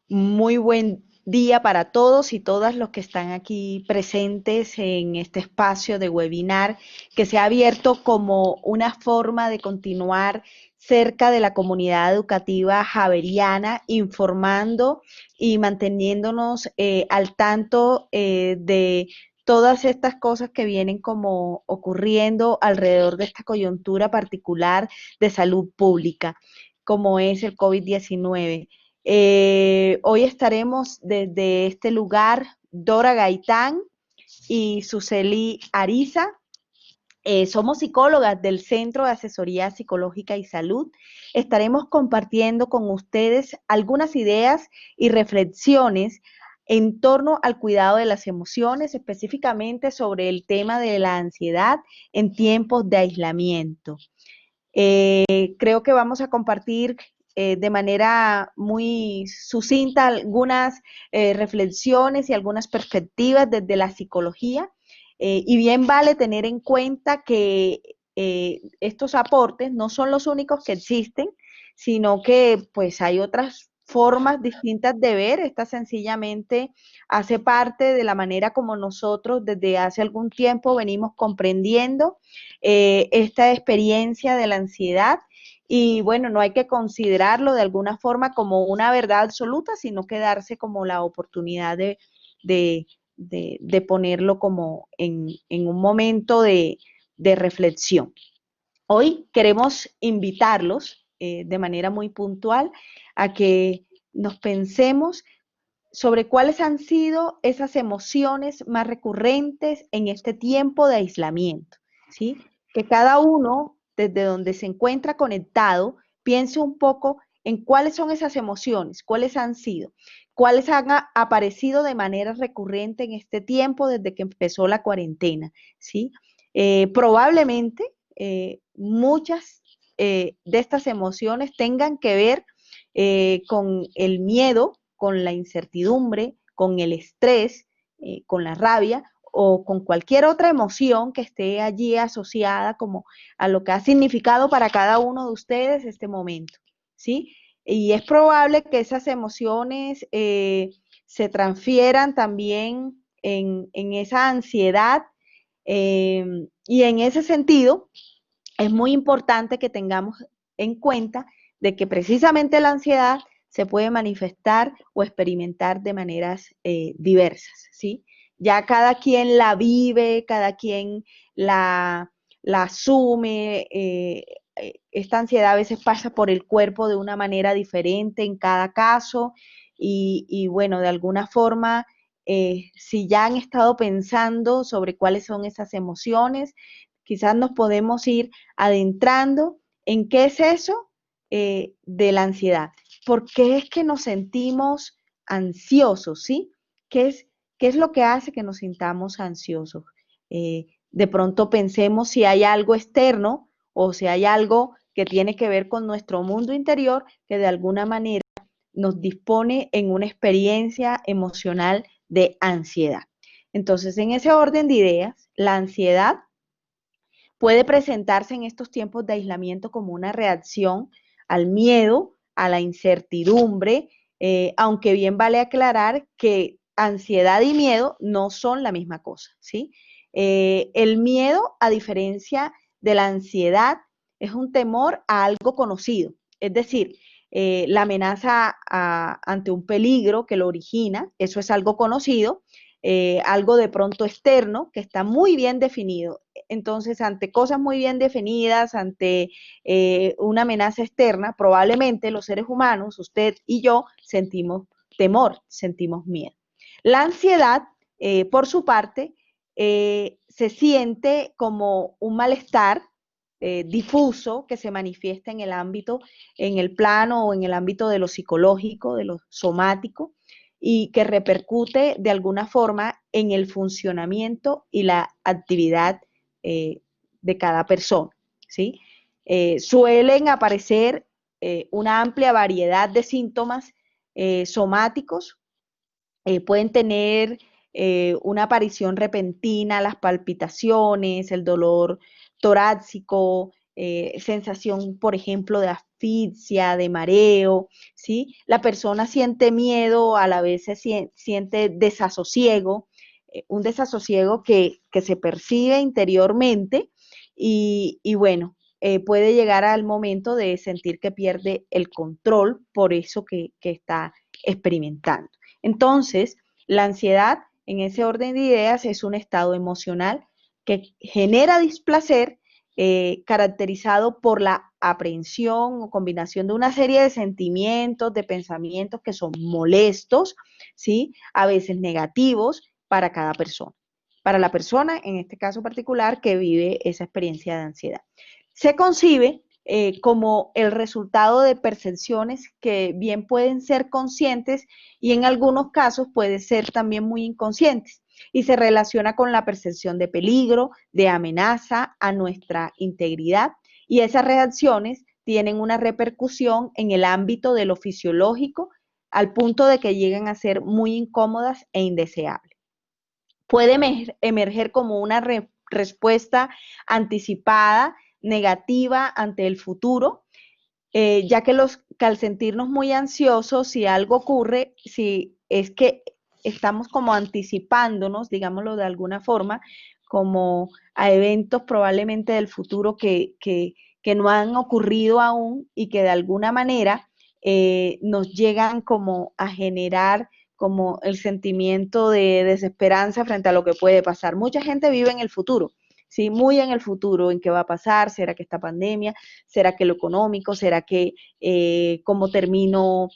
Muy buen día para todos y todas los que están aquí presentes en este espacio de webinar que se ha abierto como una forma de continuar cerca de la comunidad educativa javeriana, informando y manteniéndonos al tanto de todas estas cosas que vienen como ocurriendo alrededor de esta coyuntura particular de salud pública, como es el COVID-19. Hoy estaremos desde este lugar Dora Gaitán y Suseli Ariza. Somos psicólogas del Centro de Asesoría Psicológica y Salud. Estaremos compartiendo con ustedes algunas ideas y reflexiones en torno al cuidado de las emociones, específicamente sobre el tema de la ansiedad en tiempos de aislamiento. Creo que vamos a compartir de manera muy sucinta algunas reflexiones y algunas perspectivas desde la psicología. Y bien vale tener en cuenta que estos aportes no son los únicos que existen, sino que pues hay otras formas distintas de ver. Esta sencillamente hace parte de la manera como nosotros desde hace algún tiempo venimos comprendiendo esta experiencia de la ansiedad. Y bueno, no hay que considerarlo de alguna forma como una verdad absoluta, sino que darse como la oportunidad de, de ponerlo como en un momento de reflexión. Hoy queremos invitarlos de manera muy puntual a que nos pensemos sobre cuáles han sido esas emociones más recurrentes en este tiempo de aislamiento, ¿sí? Que cada uno, desde donde se encuentra conectado, piense un poco en cuáles son esas emociones, cuáles han sido, cuáles han aparecido de manera recurrente en este tiempo desde que empezó la cuarentena, ¿sí? Probablemente muchas de estas emociones tengan que ver con el miedo, con la incertidumbre, con el estrés, con la rabia o con cualquier otra emoción que esté allí asociada como a lo que ha significado para cada uno de ustedes este momento, ¿sí? Y es probable que esas emociones se transfieran también en esa ansiedad y en ese sentido es muy importante que tengamos en cuenta de que precisamente la ansiedad se puede manifestar o experimentar de maneras diversas, ¿sí? Ya cada quien la vive, cada quien la asume, esta ansiedad a veces pasa por el cuerpo de una manera diferente en cada caso y bueno, de alguna forma, si ya han estado pensando sobre cuáles son esas emociones, quizás nos podemos ir adentrando en qué es eso de la ansiedad. ¿Por qué es que nos sentimos ansiosos? ¿Sí? ¿Qué qué es lo que hace que nos sintamos ansiosos? De pronto pensemos si hay algo externo o si hay algo que tiene que ver con nuestro mundo interior que de alguna manera nos dispone en una experiencia emocional de ansiedad. Entonces, en ese orden de ideas, la ansiedad puede presentarse en estos tiempos de aislamiento como una reacción al miedo, a la incertidumbre, aunque bien vale aclarar que ansiedad y miedo no son la misma cosa, ¿sí? El miedo, a diferencia de la ansiedad, es un temor a algo conocido, es decir, la amenaza ante un peligro que lo origina, eso es algo conocido, algo de pronto externo que está muy bien definido. Entonces, ante cosas muy bien definidas, ante una amenaza externa, probablemente los seres humanos, usted y yo, sentimos temor, sentimos miedo. La ansiedad, por su parte, se siente como un malestar difuso que se manifiesta en el ámbito, en el plano o en el ámbito de lo psicológico, de lo somático, y que repercute de alguna forma en el funcionamiento y la actividad de cada persona, ¿sí? Suelen aparecer una amplia variedad de síntomas somáticos, pueden tener una aparición repentina, las palpitaciones, el dolor torácico, sensación, por ejemplo, de asfixia, de mareo, ¿sí? La persona siente miedo, a la vez siente desasosiego, un desasosiego que se percibe interiormente y bueno, puede llegar al momento de sentir que pierde el control por eso que está experimentando. Entonces, la ansiedad, en ese orden de ideas, es un estado emocional que genera displacer, caracterizado por la aprehensión o combinación de una serie de sentimientos, de pensamientos que son molestos, ¿sí? A veces negativos para cada persona. Para la persona, en este caso particular, que vive esa experiencia de ansiedad. Se concibe como el resultado de percepciones que bien pueden ser conscientes y en algunos casos pueden ser también muy inconscientes y se relaciona con la percepción de peligro, de amenaza a nuestra integridad y esas reacciones tienen una repercusión en el ámbito de lo fisiológico al punto de que llegan a ser muy incómodas e indeseables. Puede emerger como una respuesta anticipada, negativa ante el futuro, ya que al sentirnos muy ansiosos, si algo ocurre, si es que estamos como anticipándonos, digámoslo de alguna forma, como a eventos probablemente del futuro que no han ocurrido aún y que de alguna manera nos llegan como a generar como el sentimiento de desesperanza frente a lo que puede pasar. Mucha gente vive en el futuro, ¿sí? Muy en el futuro, en qué va a pasar, será que esta pandemia, será que lo económico, será que cómo termino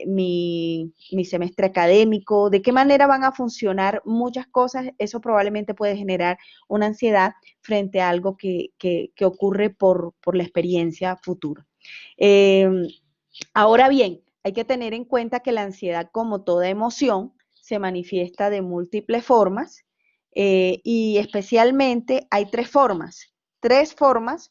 mi semestre académico, de qué manera van a funcionar muchas cosas, eso probablemente puede generar una ansiedad frente a algo que ocurre por la experiencia futura. Eh, Ahora bien, hay que tener en cuenta que la ansiedad, como toda emoción, se manifiesta de múltiples formas y especialmente hay tres formas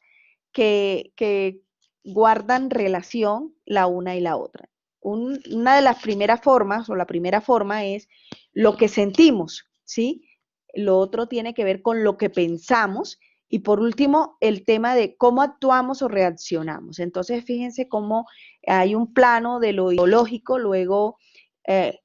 que guardan relación la una y la otra. Una de las primeras formas, o la primera forma es lo que sentimos, ¿sí? Lo otro tiene que ver con lo que pensamos y por último, el tema de cómo actuamos o reaccionamos. Entonces, fíjense cómo hay un plano de lo ideológico, luego eh,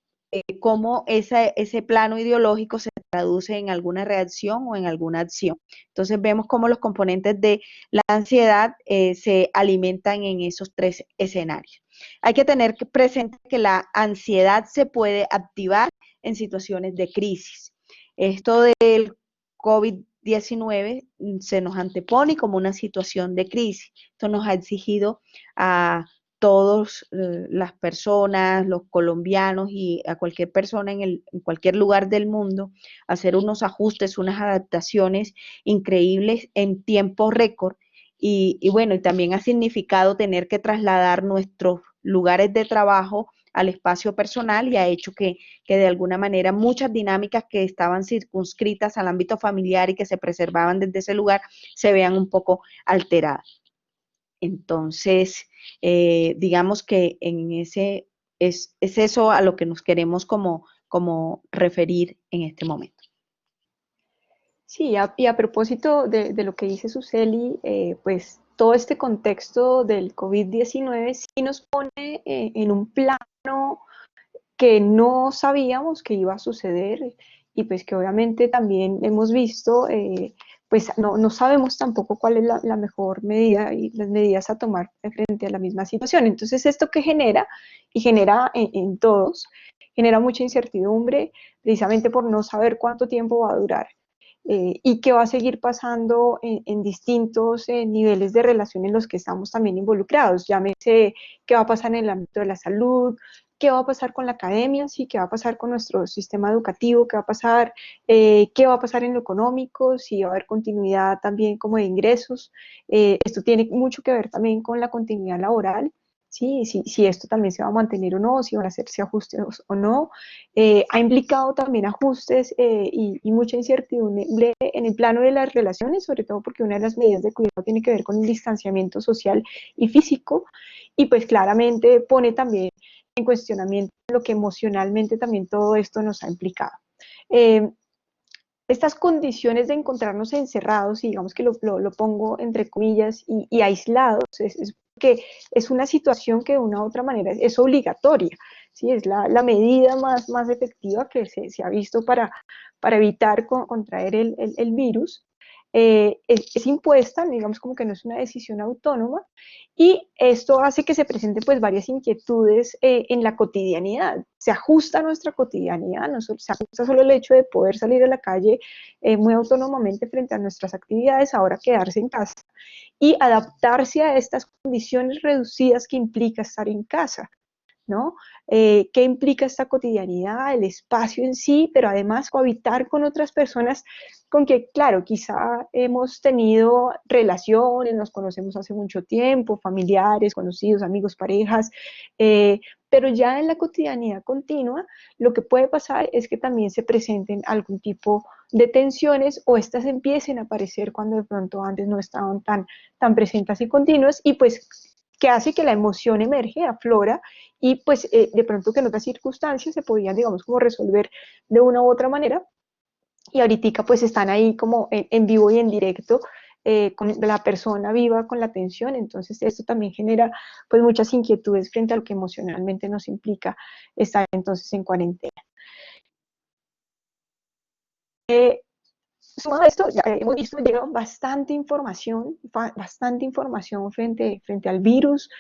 cómo ese plano ideológico se traduce en alguna reacción o en alguna acción. Entonces vemos cómo los componentes de la ansiedad se alimentan en esos tres escenarios. Hay que tener presente que la ansiedad se puede activar en situaciones de crisis. Esto del COVID-19 se nos antepone como una situación de crisis. Esto nos ha exigido a todas las personas, los colombianos y a cualquier persona en cualquier lugar del mundo, hacer unos ajustes, unas adaptaciones increíbles en tiempo récord. Y bueno, y también ha significado tener que trasladar nuestros lugares de trabajo al espacio personal y ha hecho que de alguna manera muchas dinámicas que estaban circunscritas al ámbito familiar y que se preservaban desde ese lugar se vean un poco alteradas. Entonces, digamos que en ese es eso a lo que nos queremos como referir en este momento. Sí, y a propósito de lo que dice Suseli, pues todo este contexto del COVID-19 sí nos pone en un plano que no sabíamos que iba a suceder y pues que obviamente también hemos visto, pues no sabemos tampoco cuál es la mejor medida y las medidas a tomar frente a la misma situación. Entonces, ¿esto qué genera? Y genera en todos, genera mucha incertidumbre precisamente por no saber cuánto tiempo va a durar. Y qué va a seguir pasando en distintos niveles de relación en los que estamos también involucrados. Llámese qué va a pasar en el ámbito de la salud, qué va a pasar con la academia, sí, qué va a pasar con nuestro sistema educativo, qué va a pasar en lo económico, si va a haber continuidad también como de ingresos. Esto tiene mucho que ver también con la continuidad laboral. Sí, si esto también se va a mantener o no, si van a hacerse ajustes o no. Ha implicado también ajustes y mucha incertidumbre en el plano de las relaciones, sobre todo porque una de las medidas de cuidado tiene que ver con el distanciamiento social y físico, y pues claramente pone también en cuestionamiento lo que emocionalmente también todo esto nos ha implicado. Eh, estas condiciones de encontrarnos encerrados, y digamos que lo pongo entre comillas, y aislados, es porque es una situación que de una u otra manera es obligatoria, ¿sí? Es la medida más efectiva que se ha visto para evitar contraer el virus. Es impuesta, digamos como que no es una decisión autónoma, y esto hace que se presenten pues varias inquietudes en la cotidianidad. Se ajusta a nuestra cotidianidad, no se ajusta solo el hecho de poder salir a la calle muy autónomamente frente a nuestras actividades, ahora quedarse en casa y adaptarse a estas condiciones reducidas que implica estar en casa, ¿no? ¿Qué implica esta cotidianidad, el espacio en sí, pero además cohabitar con otras personas con que, claro, quizá hemos tenido relaciones, nos conocemos hace mucho tiempo, familiares, conocidos, amigos, parejas, pero ya en la cotidianidad continua, lo que puede pasar es que también se presenten algún tipo de tensiones, o estas empiecen a aparecer cuando de pronto antes no estaban tan presentes y continuas, y pues que hace que la emoción emerge, aflora, y pues de pronto que en otras circunstancias se podían, digamos, como resolver de una u otra manera, y ahorita pues están ahí como en vivo y en directo, con la persona viva, con la atención. Entonces esto también genera pues muchas inquietudes frente a lo que emocionalmente nos implica estar entonces en cuarentena. Sumado a esto, ya hemos visto, llega bastante información frente al virus,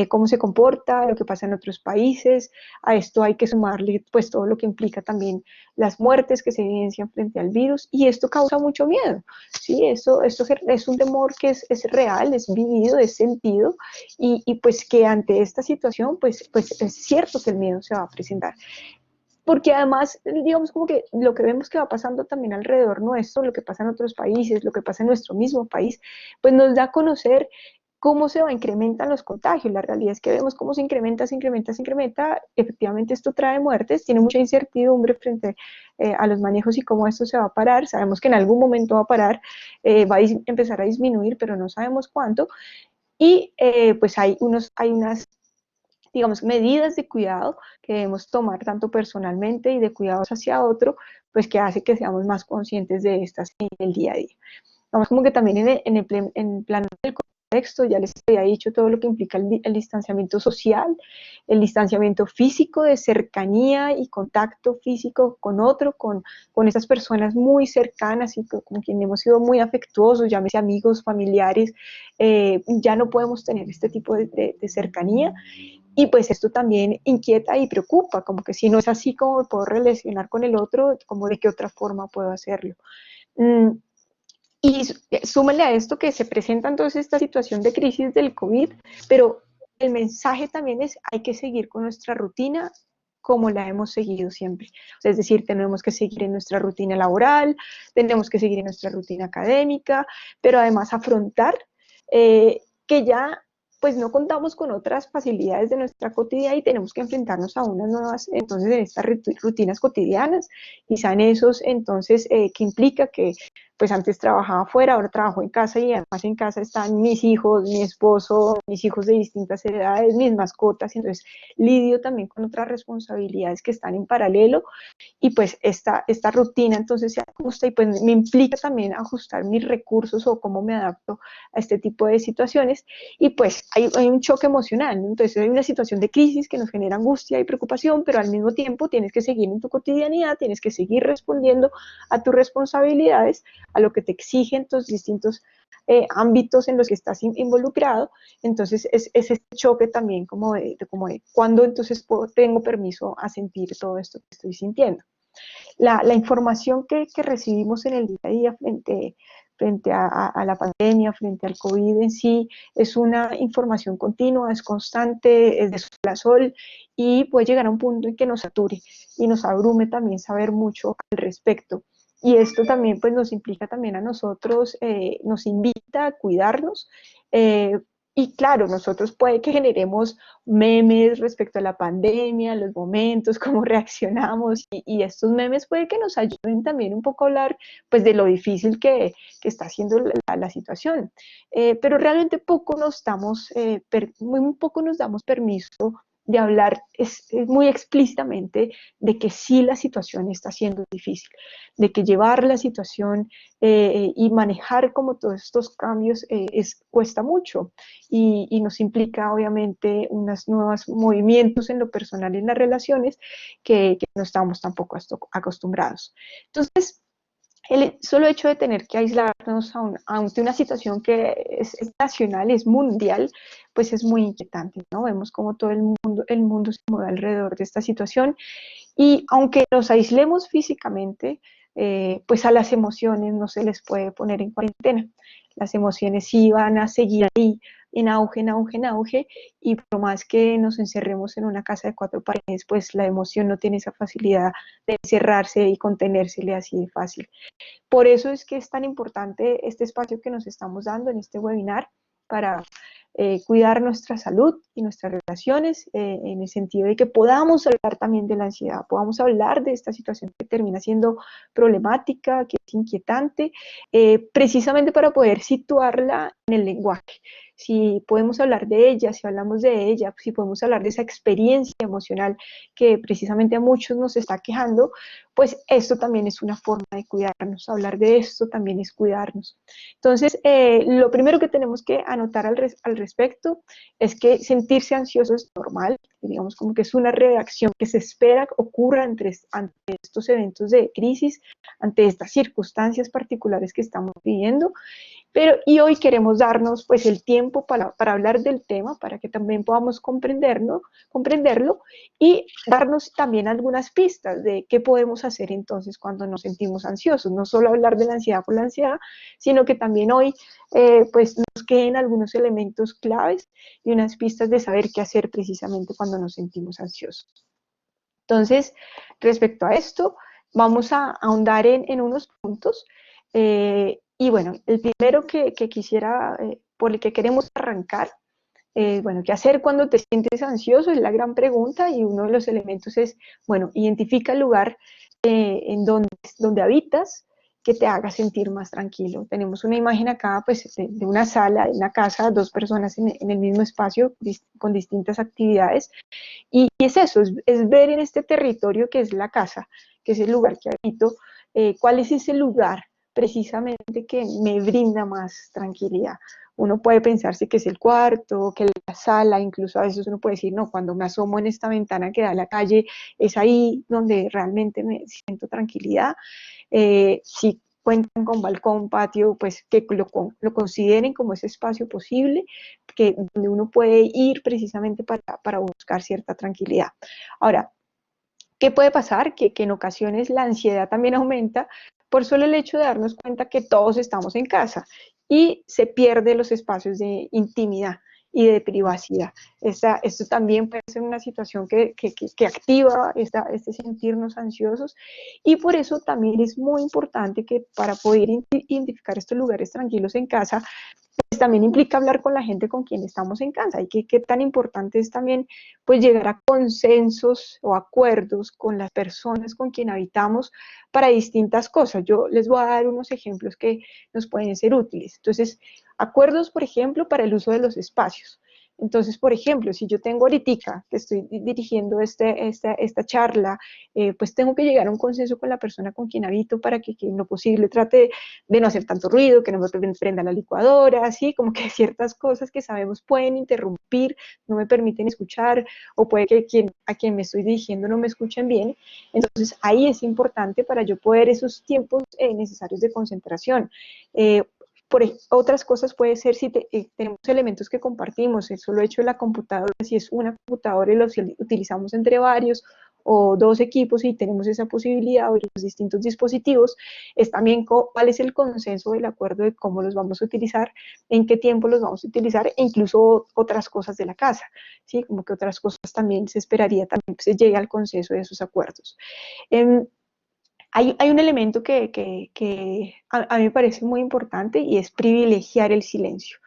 cómo se comporta, lo que pasa en otros países. A esto hay que sumarle pues todo lo que implica también las muertes que se evidencian frente al virus, y esto causa mucho miedo, ¿sí? Esto es un temor que es real, es vivido, es sentido, y pues que ante esta situación pues es cierto que el miedo se va a presentar, porque además, digamos, como que lo que vemos que va pasando también alrededor nuestro, lo que pasa en otros países, lo que pasa en nuestro mismo país, pues nos da a conocer cómo se incrementan los contagios. La realidad es que vemos cómo se incrementa. Efectivamente, esto trae muertes, tiene mucha incertidumbre frente a los manejos y cómo esto se va a parar. Sabemos que en algún momento va a parar, va a empezar a disminuir, pero no sabemos cuánto. Y pues hay unas, digamos, medidas de cuidado que debemos tomar tanto personalmente y de cuidados hacia otro, pues que hace que seamos más conscientes de estas en el día a día. Vamos como que también en plano del contexto, ya les había dicho todo lo que implica el distanciamiento social, el distanciamiento físico de cercanía y contacto físico con otro, con esas personas muy cercanas y con quien hemos sido muy afectuosos, llámese amigos, familiares, ya no podemos tener este tipo de cercanía. Y pues esto también inquieta y preocupa, como que si no es así, ¿cómo me puedo relacionar con el otro? ¿Cómo de qué otra forma puedo hacerlo? Mm, y súmenle a esto que se presenta entonces esta situación de crisis del COVID, pero el mensaje también es: hay que seguir con nuestra rutina como la hemos seguido siempre. Es decir, tenemos que seguir en nuestra rutina laboral, tenemos que seguir en nuestra rutina académica, pero además afrontar que ya pues no contamos con otras facilidades de nuestra cotidiana y tenemos que enfrentarnos a unas nuevas, entonces, en estas rutinas cotidianas, quizá en esos, entonces, que implica que pues antes trabajaba afuera, ahora trabajo en casa, y además en casa están mis hijos, mi esposo, mis hijos de distintas edades, mis mascotas, y entonces lidio también con otras responsabilidades que están en paralelo, y pues esta rutina entonces se ajusta, y pues me implica también ajustar mis recursos o cómo me adapto a este tipo de situaciones, y pues hay un choque emocional, ¿no? Entonces hay una situación de crisis que nos genera angustia y preocupación, pero al mismo tiempo tienes que seguir en tu cotidianidad, tienes que seguir respondiendo a tus responsabilidades, a lo que te exigen tus distintos ámbitos en los que estás involucrado. Entonces es ese choque también como de cuándo entonces tengo permiso a sentir todo esto que estoy sintiendo. La información que recibimos en el día a día frente a la pandemia, frente al COVID en sí, es una información continua, es constante, es de sol a sol, y puede llegar a un punto en que nos sature y nos abrume también saber mucho al respecto. Y esto también pues nos implica también a nosotros, nos invita a cuidarnos, y claro, nosotros puede que generemos memes respecto a la pandemia, los momentos, cómo reaccionamos, y estos memes puede que nos ayuden también un poco a hablar pues de lo difícil que está haciendo la situación, pero realmente poco nos damos, muy poco nos damos permiso de hablar muy explícitamente de que sí la situación está siendo difícil, de que llevar la situación y manejar como todos estos cambios cuesta mucho y nos implica obviamente unos nuevos movimientos en lo personal y en las relaciones que no estamos tampoco acostumbrados. Entonces, el solo hecho de tener que aislarnos ante una situación que es nacional, es mundial, pues es muy inquietante, ¿no? Vemos como todo el mundo se mueve alrededor de esta situación y aunque nos aislemos físicamente, pues a las emociones no se les puede poner en cuarentena. Las emociones sí van a seguir ahí en auge, en auge, en auge, y por más que nos encerremos en una casa de cuatro paredes, pues la emoción no tiene esa facilidad de encerrarse y contenérsele así de fácil. Por eso es que es tan importante este espacio que nos estamos dando en este webinar para cuidar nuestra salud y nuestras relaciones en el sentido de que podamos hablar también de la ansiedad, podamos hablar de esta situación que termina siendo problemática, que es inquietante, precisamente para poder situarla en el lenguaje. Si podemos hablar de ella, si hablamos de ella, si podemos hablar de esa experiencia emocional que precisamente a muchos nos está quejando, pues esto también es una forma de cuidarnos. Hablar de esto también es cuidarnos. Entonces, lo primero que tenemos que anotar al respecto es que sentirse ansioso es normal, digamos como que es una reacción que se espera ocurra ante estos eventos de crisis, ante estas circunstancias particulares que estamos viviendo. Pero, y hoy queremos darnos pues el tiempo para hablar del tema, para que también podamos comprenderlo y darnos también algunas pistas de qué podemos hacer entonces cuando nos sentimos ansiosos. No solo hablar de la ansiedad por la ansiedad, sino que también hoy pues nos queden algunos elementos claves y unas pistas de saber qué hacer precisamente cuando nos sentimos ansiosos. Entonces, respecto a esto, vamos a ahondar en unos puntos. Y bueno, el primero que quisiera, por el que queremos arrancar, bueno, ¿qué hacer cuando te sientes ansioso? Es la gran pregunta y uno de los elementos es, bueno, identifica el lugar en donde habitas que te haga sentir más tranquilo. Tenemos una imagen acá, pues, de una sala, de una casa, dos personas en el mismo espacio con distintas actividades. Y es eso, es ver en este territorio que es la casa, que es el lugar que habito, cuál es ese lugar precisamente que me brinda más tranquilidad. Uno puede pensarse que es el cuarto, que la sala, incluso a veces uno puede decir, no, cuando me asomo en esta ventana que da a la calle, es ahí donde realmente me siento tranquilidad. Si cuentan con balcón, patio, pues que lo consideren como ese espacio posible, que donde uno puede ir precisamente para buscar cierta tranquilidad. Ahora, ¿qué puede pasar? Que en ocasiones la ansiedad también aumenta por solo el hecho de darnos cuenta que todos estamos en casa y se pierden los espacios de intimidad y de privacidad. Esto también puede ser una situación que activa este sentirnos ansiosos y por eso también es muy importante que para poder identificar estos lugares tranquilos en casa, pues también implica hablar con la gente con quien estamos en casa y qué tan importante es también pues llegar a consensos o acuerdos con las personas con quien habitamos para distintas cosas. Yo les voy a dar unos ejemplos que nos pueden ser útiles. Entonces, acuerdos, por ejemplo, para el uso de los espacios. Entonces, por ejemplo, si yo tengo ahorita que estoy dirigiendo esta charla, pues tengo que llegar a un consenso con la persona con quien habito para que en lo posible trate de no hacer tanto ruido, que no me prenda la licuadora, así como que ciertas cosas que sabemos pueden interrumpir, no me permiten escuchar, o puede que a quien me estoy dirigiendo no me escuchen bien. Entonces, ahí es importante para yo poder esos tiempos necesarios de concentración. Otras cosas puede ser si tenemos elementos que compartimos, el solo hecho de la computadora, si es una computadora y los utilizamos entre varios o dos equipos y tenemos esa posibilidad de los distintos dispositivos, es también cuál es el consenso del acuerdo de cómo los vamos a utilizar, en qué tiempo los vamos a utilizar e incluso otras cosas de la casa, ¿sí? Como que otras cosas también se esperaría también que se llegue al consenso de esos acuerdos. Hay un elemento que a mí me parece muy importante y es privilegiar el silencio.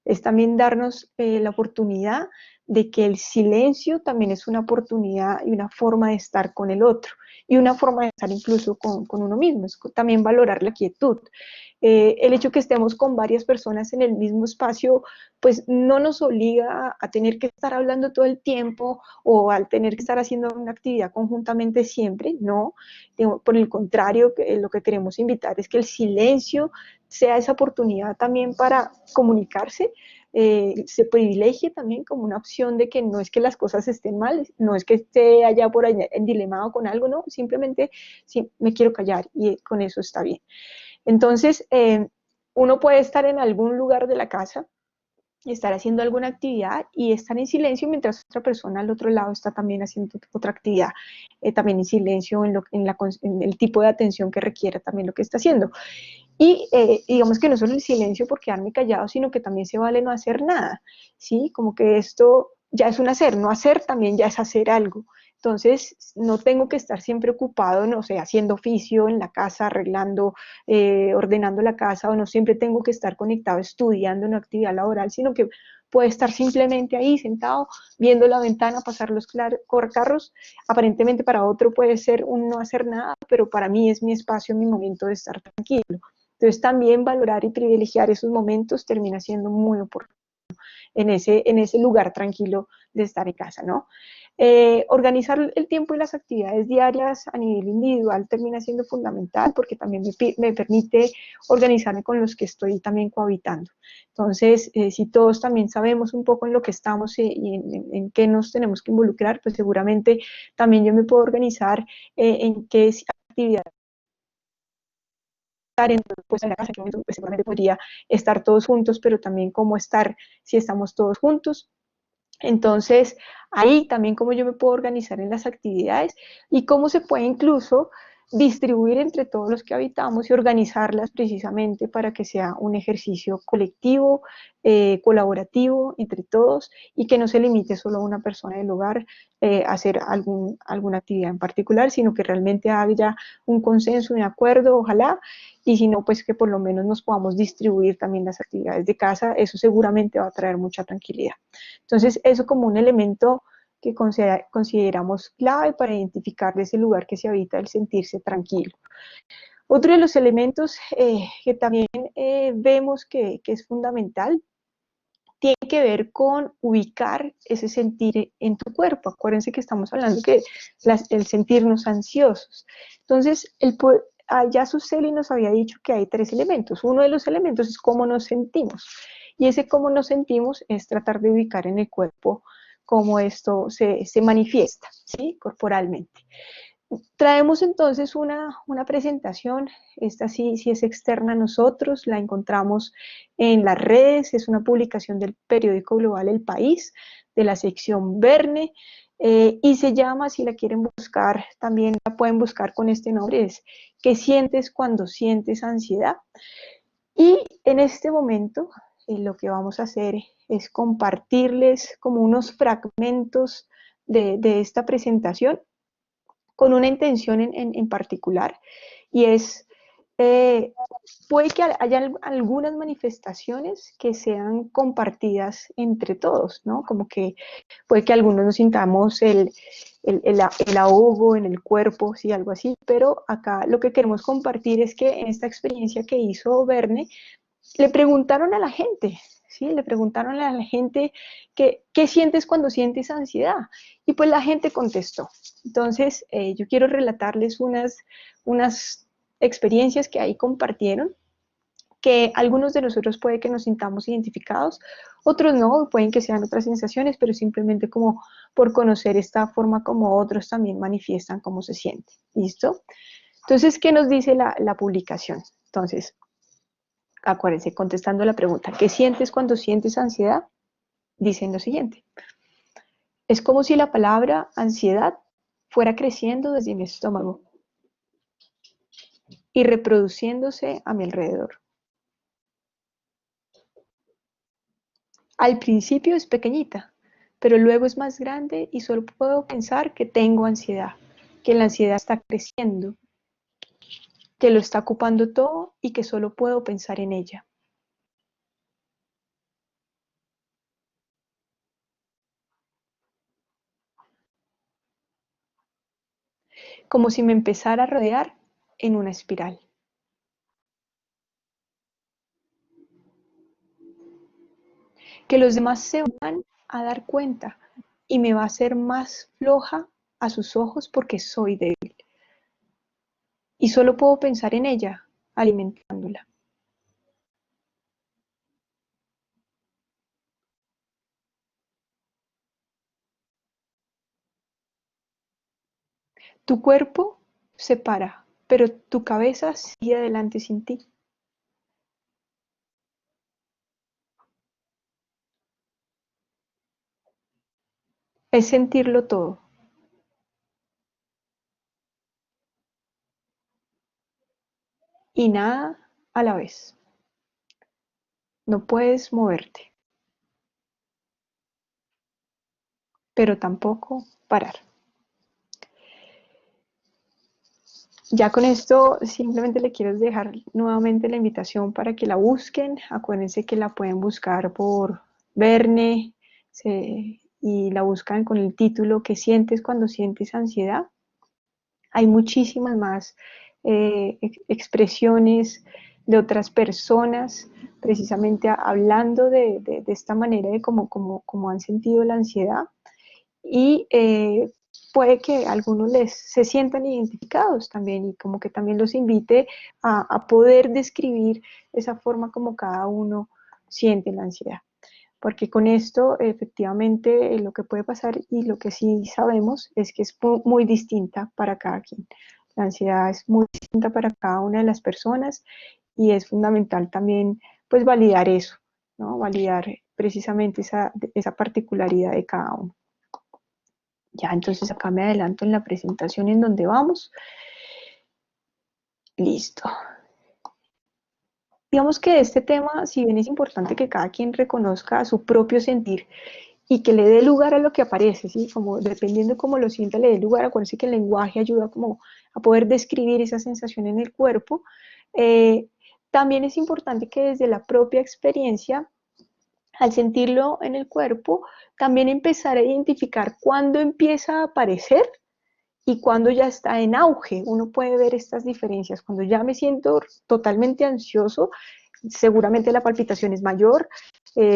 Es también darnos la oportunidad de que el silencio también es una oportunidad y una forma de estar con el otro, y una forma de estar incluso con uno mismo, es también valorar la quietud. El hecho que estemos con varias personas en el mismo espacio, pues no nos obliga a tener que estar hablando todo el tiempo o al tener que estar haciendo una actividad conjuntamente siempre, no. Por el contrario, lo que queremos invitar es que el silencio sea esa oportunidad también para comunicarse, se privilegie también como una opción de que no es que las cosas estén mal, no es que esté allá por allá en dilemado con algo, no, simplemente sí, me quiero callar y con eso está bien. Entonces, uno puede estar en algún lugar de la casa y estar haciendo alguna actividad y estar en silencio mientras otra persona al otro lado está también haciendo otra actividad, también en silencio en el tipo de atención que requiera también lo que está haciendo. Y digamos que no solo el silencio por quedarme callado, sino que también se vale no hacer nada, ¿sí? Como que esto ya es un hacer, no hacer también ya es hacer algo. Entonces, no tengo que estar siempre ocupado, no sé, haciendo oficio en la casa, arreglando, ordenando la casa, o no siempre tengo que estar conectado estudiando una actividad laboral, sino que puede estar simplemente ahí sentado, viendo la ventana pasar los carros. Aparentemente para otro puede ser un no hacer nada, pero para mí es mi espacio, mi momento de estar tranquilo. Entonces también valorar y privilegiar esos momentos termina siendo muy oportuno en ese lugar tranquilo de estar en casa, ¿no? Organizar el tiempo y las actividades diarias a nivel individual termina siendo fundamental porque también me permite organizarme con los que estoy también cohabitando. Entonces, si todos también sabemos un poco en lo que estamos y en qué nos tenemos que involucrar, pues seguramente también yo me puedo organizar en qué actividades en, pues, en la casa, que pues, seguramente podría estar todos juntos, pero también cómo estar si estamos todos juntos. Entonces, ahí también cómo yo me puedo organizar en las actividades y cómo se puede incluso distribuir entre todos los que habitamos y organizarlas precisamente para que sea un ejercicio colectivo, colaborativo entre todos y que no se limite solo a una persona del hogar a hacer alguna actividad en particular, sino que realmente haya un consenso, un acuerdo, ojalá, y si no, pues que por lo menos nos podamos distribuir también las actividades de casa, eso seguramente va a traer mucha tranquilidad. Entonces, eso como un elemento que consideramos clave para identificar ese lugar que se habita, el sentirse tranquilo. Otro de los elementos que también vemos que es fundamental tiene que ver con ubicar ese sentir en tu cuerpo. Acuérdense que estamos hablando que el sentirnos ansiosos. Entonces, ya Suseli nos había dicho que hay tres elementos. Uno de los elementos es cómo nos sentimos. Y ese cómo nos sentimos es tratar de ubicar en el cuerpo cómo esto se manifiesta, ¿sí? Corporalmente. Traemos entonces una presentación, esta sí es externa a nosotros, la encontramos en las redes, es una publicación del periódico global El País, de la sección Verne, y se llama, si la quieren buscar, también la pueden buscar con este nombre, es ¿qué sientes cuando sientes ansiedad? Y en este momento lo que vamos a hacer es compartirles como unos fragmentos de esta presentación con una intención en particular, y es, eh, puede que haya algunas manifestaciones que sean compartidas entre todos, ¿no? Como que puede que algunos nos sintamos el ahogo en el cuerpo, sí, algo así, pero acá lo que queremos compartir es que en esta experiencia que hizo Verne, le preguntaron a la gente, ¿sí? Le preguntaron a la gente qué sientes cuando sientes ansiedad. Y pues la gente contestó. Entonces, yo quiero relatarles unas experiencias que ahí compartieron, que algunos de nosotros puede que nos sintamos identificados, otros no, pueden que sean otras sensaciones, pero simplemente como por conocer esta forma como otros también manifiestan cómo se sienten. ¿Listo? Entonces, ¿qué nos dice la publicación? Entonces, acuérdense, contestando la pregunta, ¿qué sientes cuando sientes ansiedad? Dicen lo siguiente, es como si la palabra ansiedad fuera creciendo desde mi estómago y reproduciéndose a mi alrededor. Al principio es pequeñita, pero luego es más grande y solo puedo pensar que tengo ansiedad, que la ansiedad está creciendo, que lo está ocupando todo y que solo puedo pensar en ella. como si me empezara a rodear en una espiral. Que los demás se van a dar cuenta y me va a hacer más floja a sus ojos porque soy débil. Y solo puedo pensar en ella, alimentándola. Tu cuerpo se para, pero tu cabeza sigue adelante sin ti. Es sentirlo todo y nada a la vez. No puedes moverte, pero tampoco parar. Ya con esto simplemente le quiero dejar nuevamente la invitación para que la busquen. Acuérdense que la pueden buscar por Verne y la buscan con el título ¿Qué sientes cuando sientes ansiedad? Hay muchísimas más expresiones de otras personas precisamente hablando de esta manera de cómo han sentido la ansiedad y puede que algunos se sientan identificados también y como que también los invite a poder describir esa forma como cada uno siente la ansiedad. Porque con esto efectivamente lo que puede pasar y lo que sí sabemos es que es muy distinta para cada quien. La ansiedad es muy distinta para cada una de las personas y es fundamental también pues validar eso, ¿no? Validar precisamente esa particularidad de cada uno. Ya, entonces acá me adelanto en la presentación en donde vamos. Listo. Digamos que este tema, si bien es importante que cada quien reconozca su propio sentir y que le dé lugar a lo que aparece, ¿sí? Como dependiendo cómo lo sienta, le dé lugar. Acuérdense que el lenguaje ayuda como a poder describir esa sensación en el cuerpo. También es importante que desde la propia experiencia, al sentirlo en el cuerpo, también empezar a identificar cuándo empieza a aparecer y cuando ya está en auge. Uno puede ver estas diferencias. Cuando ya me siento totalmente ansioso, seguramente la palpitación es mayor,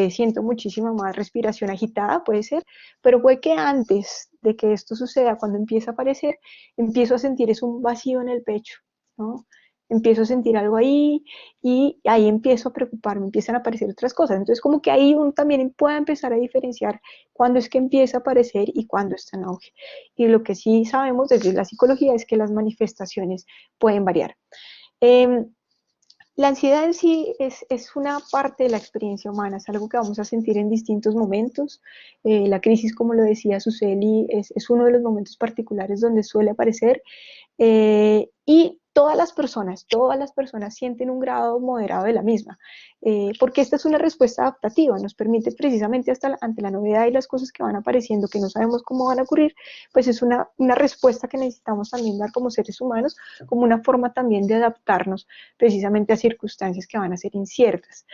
siento muchísima más respiración agitada, puede ser, pero puede que antes de que esto suceda, cuando empieza a aparecer, empiezo a sentir es un vacío en el pecho, ¿no? Empiezo a sentir algo ahí y ahí empiezo a preocuparme, empiezan a aparecer otras cosas. Entonces, como que ahí uno también puede empezar a diferenciar cuándo es que empieza a aparecer y cuándo está en auge. Y lo que sí sabemos desde la psicología es que las manifestaciones pueden variar. Eh, la ansiedad en sí es una parte de la experiencia humana, es algo que vamos a sentir en distintos momentos. La crisis, como lo decía Suseli, es uno de los momentos particulares donde suele aparecer y todas las personas sienten un grado moderado de la misma, porque esta es una respuesta adaptativa, nos permite precisamente ante la novedad y las cosas que van apareciendo, que no sabemos cómo van a ocurrir, pues es una respuesta que necesitamos también dar como seres humanos, como una forma también de adaptarnos precisamente a circunstancias que van a ser inciertas.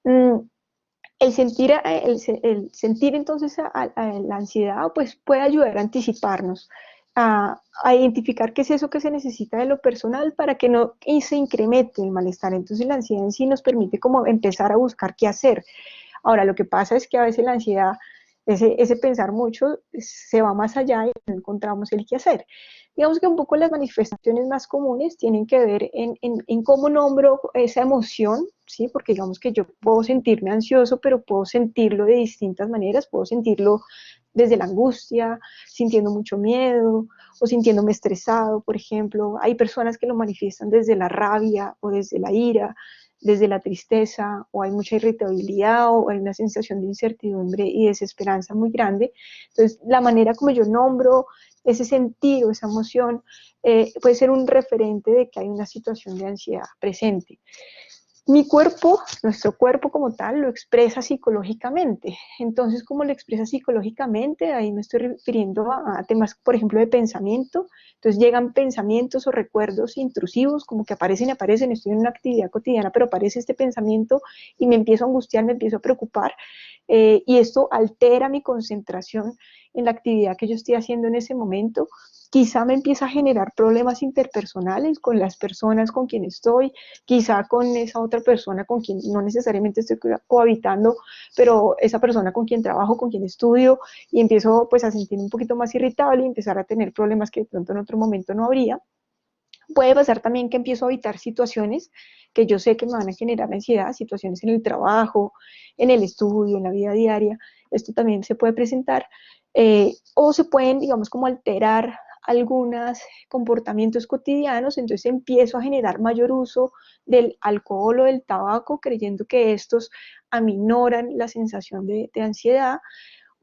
El sentir entonces a la ansiedad pues puede ayudar a anticiparnos, a identificar qué es eso que se necesita de lo personal para que no se incremente el malestar. Entonces la ansiedad en sí nos permite como empezar a buscar qué hacer. Ahora, lo que pasa es que a veces la ansiedad, ese pensar mucho, se va más allá y no encontramos el qué hacer. Digamos que un poco las manifestaciones más comunes tienen que ver en cómo nombro esa emoción, ¿sí? Porque digamos que yo puedo sentirme ansioso, pero puedo sentirlo de distintas maneras, puedo sentirlo desde la angustia, sintiendo mucho miedo o sintiéndome estresado, por ejemplo. Hay personas que lo manifiestan desde la rabia o desde la ira, desde la tristeza, o hay mucha irritabilidad, o hay una sensación de incertidumbre y desesperanza muy grande. Entonces, la manera como yo nombro ese sentido, esa emoción, puede ser un referente de que hay una situación de ansiedad presente. Mi cuerpo, nuestro cuerpo como tal, lo expresa psicológicamente. Entonces, ¿cómo lo expresa psicológicamente? Ahí me estoy refiriendo a temas, por ejemplo, de pensamiento. Entonces, llegan pensamientos o recuerdos intrusivos, como que aparecen y aparecen. Estoy en una actividad cotidiana, pero aparece este pensamiento y me empiezo a angustiar, me empiezo a preocupar. Y esto altera mi concentración en la actividad que yo estoy haciendo en ese momento, quizá me empieza a generar problemas interpersonales con las personas con quien estoy, quizá con esa otra persona con quien no necesariamente estoy cohabitando, pero esa persona con quien trabajo, con quien estudio, y empiezo pues a sentir un poquito más irritable y empezar a tener problemas que de pronto en otro momento no habría. Puede pasar también que empiezo a evitar situaciones que yo sé que me van a generar ansiedad, situaciones en el trabajo, en el estudio, en la vida diaria. Esto también se puede presentar. O se pueden, digamos, como alterar algunos comportamientos cotidianos, entonces empiezo a generar mayor uso del alcohol o del tabaco, creyendo que estos aminoran la sensación de ansiedad.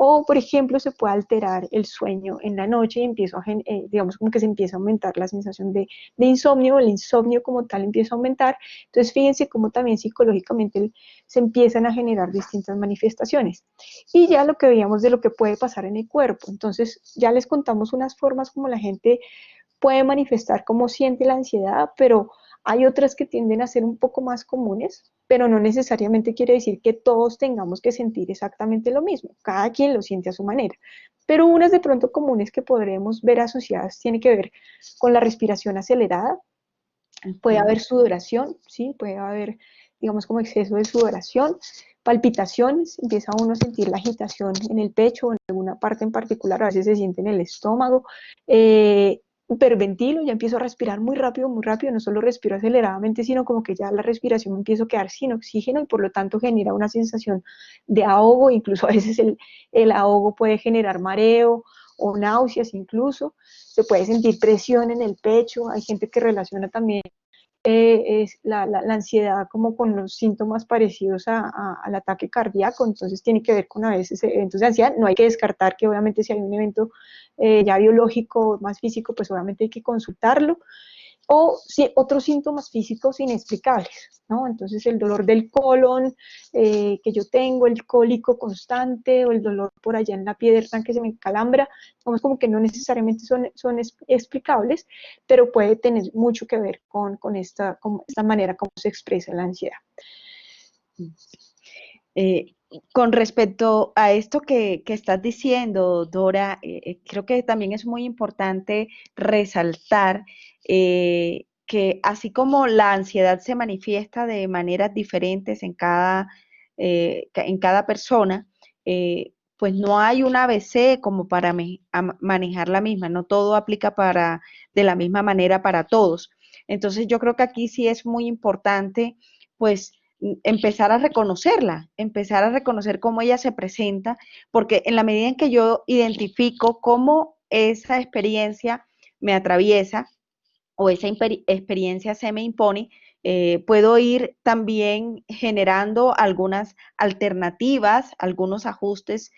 O, por ejemplo, se puede alterar el sueño en la noche y empiezo a, digamos, como que se empieza a aumentar la sensación de insomnio, el insomnio como tal empieza a aumentar. Entonces, fíjense cómo también psicológicamente se empiezan a generar distintas manifestaciones. Y ya lo que veíamos de lo que puede pasar en el cuerpo. Entonces, ya les contamos unas formas como la gente puede manifestar cómo siente la ansiedad, pero hay otras que tienden a ser un poco más comunes, pero no necesariamente quiere decir que todos tengamos que sentir exactamente lo mismo. Cada quien lo siente a su manera. Pero unas de pronto comunes que podremos ver asociadas tiene que ver con la respiración acelerada, puede Ujú. haber sudoración, ¿sí? Puede haber, digamos, como exceso de sudoración, palpitaciones, empieza uno a sentir la agitación en el pecho o en alguna parte en particular, a veces se siente en el estómago, hiperventilo, ya empiezo a respirar muy rápido, no solo respiro aceleradamente, sino como que ya la respiración me empiezo a quedar sin oxígeno y por lo tanto genera una sensación de ahogo, incluso a veces el ahogo puede generar mareo o náuseas incluso, se puede sentir presión en el pecho, hay gente que relaciona también es la ansiedad como con los síntomas parecidos al ataque cardíaco, entonces tiene que ver con a veces eventos de ansiedad. No hay que descartar que obviamente si hay un evento ya biológico, más físico, pues obviamente hay que consultarlo, o si, otros síntomas físicos inexplicables, ¿no? Entonces el dolor del colon que yo tengo, el cólico constante o el dolor por allá en la pierna que se me calambra, digamos como que no necesariamente son explicables, pero puede tener mucho que ver con esta manera como se expresa la ansiedad. Eh, con respecto a esto que estás diciendo, Dora, creo que también es muy importante resaltar que así como la ansiedad se manifiesta de maneras diferentes en cada persona, pues no hay un ABC como para manejar la misma, no todo aplica de la misma manera para todos. Entonces yo creo que aquí sí es muy importante, pues, empezar a reconocer cómo ella se presenta, porque en la medida en que yo identifico cómo esa experiencia me atraviesa o esa experiencia se me impone, puedo ir también generando algunas alternativas, algunos ajustes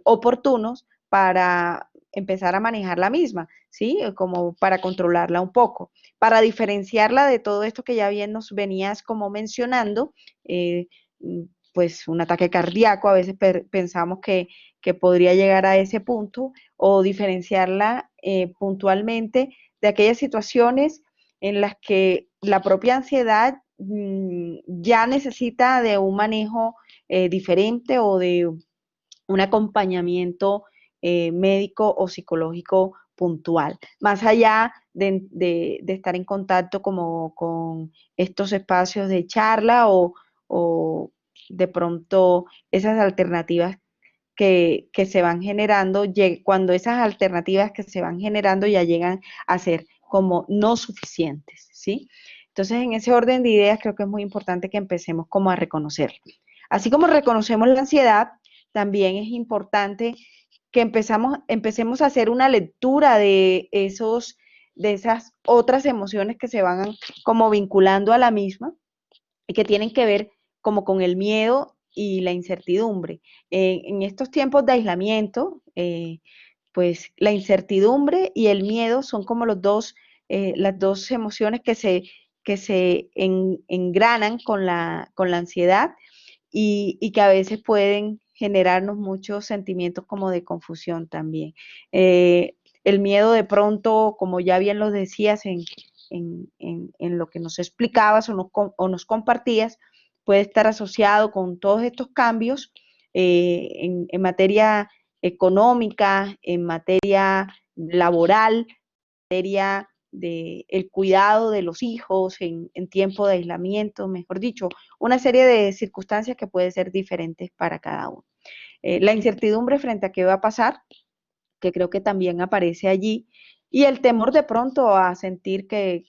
oportunos para empezar a manejar la misma, ¿sí? Como para controlarla un poco, para diferenciarla de todo esto que ya bien nos venías como mencionando, eh, pues un ataque cardíaco, a veces pensamos que podría llegar a ese punto, o diferenciarla puntualmente de aquellas situaciones en las que la propia ansiedad ya necesita de un manejo diferente o de un acompañamiento médico o psicológico puntual, más allá de estar en contacto como con estos espacios de charla o de pronto esas alternativas que se van generando, cuando esas alternativas que se van generando ya llegan a ser como no suficientes, ¿sí? Entonces, en ese orden de ideas, creo que es muy importante que empecemos como a reconocerlo. Así como reconocemos la ansiedad, también es importante que empecemos a hacer una lectura de esas otras emociones que se van como vinculando a la misma y que tienen que ver como con el miedo y la incertidumbre. En estos tiempos de aislamiento, pues la incertidumbre y el miedo son como las dos emociones que se engranan con la ansiedad y que a veces pueden generarnos muchos sentimientos como de confusión también. El miedo de pronto, como ya bien lo decías en lo que nos explicabas o nos compartías, puede estar asociado con todos estos cambios en materia económica, en materia laboral, materia de el cuidado de los hijos en tiempo de aislamiento, mejor dicho, una serie de circunstancias que pueden ser diferentes para cada uno. La incertidumbre frente a qué va a pasar, que creo que también aparece allí, y el temor de pronto a sentir que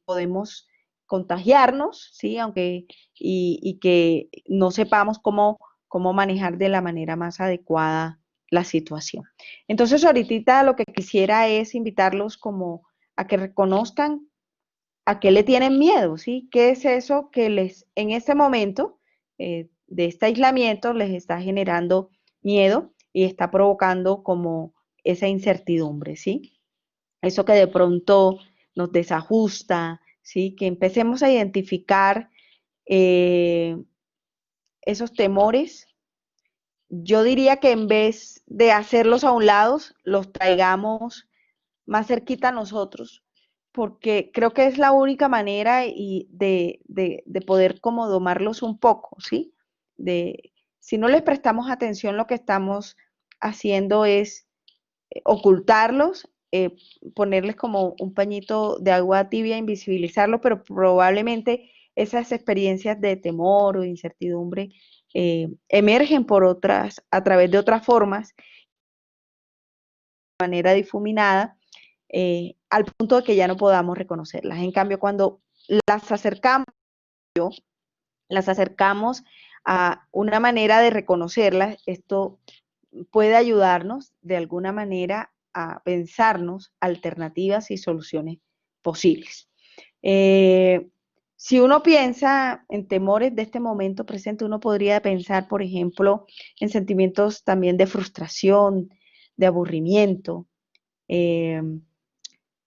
podemos contagiarnos, ¿sí? Aunque, y que no sepamos cómo manejar de la manera más adecuada la situación. Entonces, ahorita lo que quisiera es invitarlos como a que reconozcan a qué le tienen miedo, ¿sí? ¿Qué es eso que les, en este momento de este aislamiento, les está generando miedo y está provocando como esa incertidumbre, ¿sí? Eso que de pronto nos desajusta, ¿sí? Que empecemos a identificar eh, esos temores. Yo diría que en vez de hacerlos a un lado, los traigamos más cerquita a nosotros, porque creo que es la única manera de poder como domarlos un poco, ¿sí? Si no les prestamos atención, lo que estamos haciendo es ocultarlos, ponerles como un pañito de agua tibia, invisibilizarlo, pero probablemente esas experiencias de temor o de incertidumbre emergen por otras, a través de otras formas, de manera difuminada, al punto de que ya no podamos reconocerlas. En cambio, cuando las acercamos, las acercamos a una manera de reconocerlas, esto puede ayudarnos de alguna manera a pensarnos alternativas y soluciones posibles. Eh, si uno piensa en temores de este momento presente, uno podría pensar, por ejemplo, en sentimientos también de frustración, de aburrimiento, eh,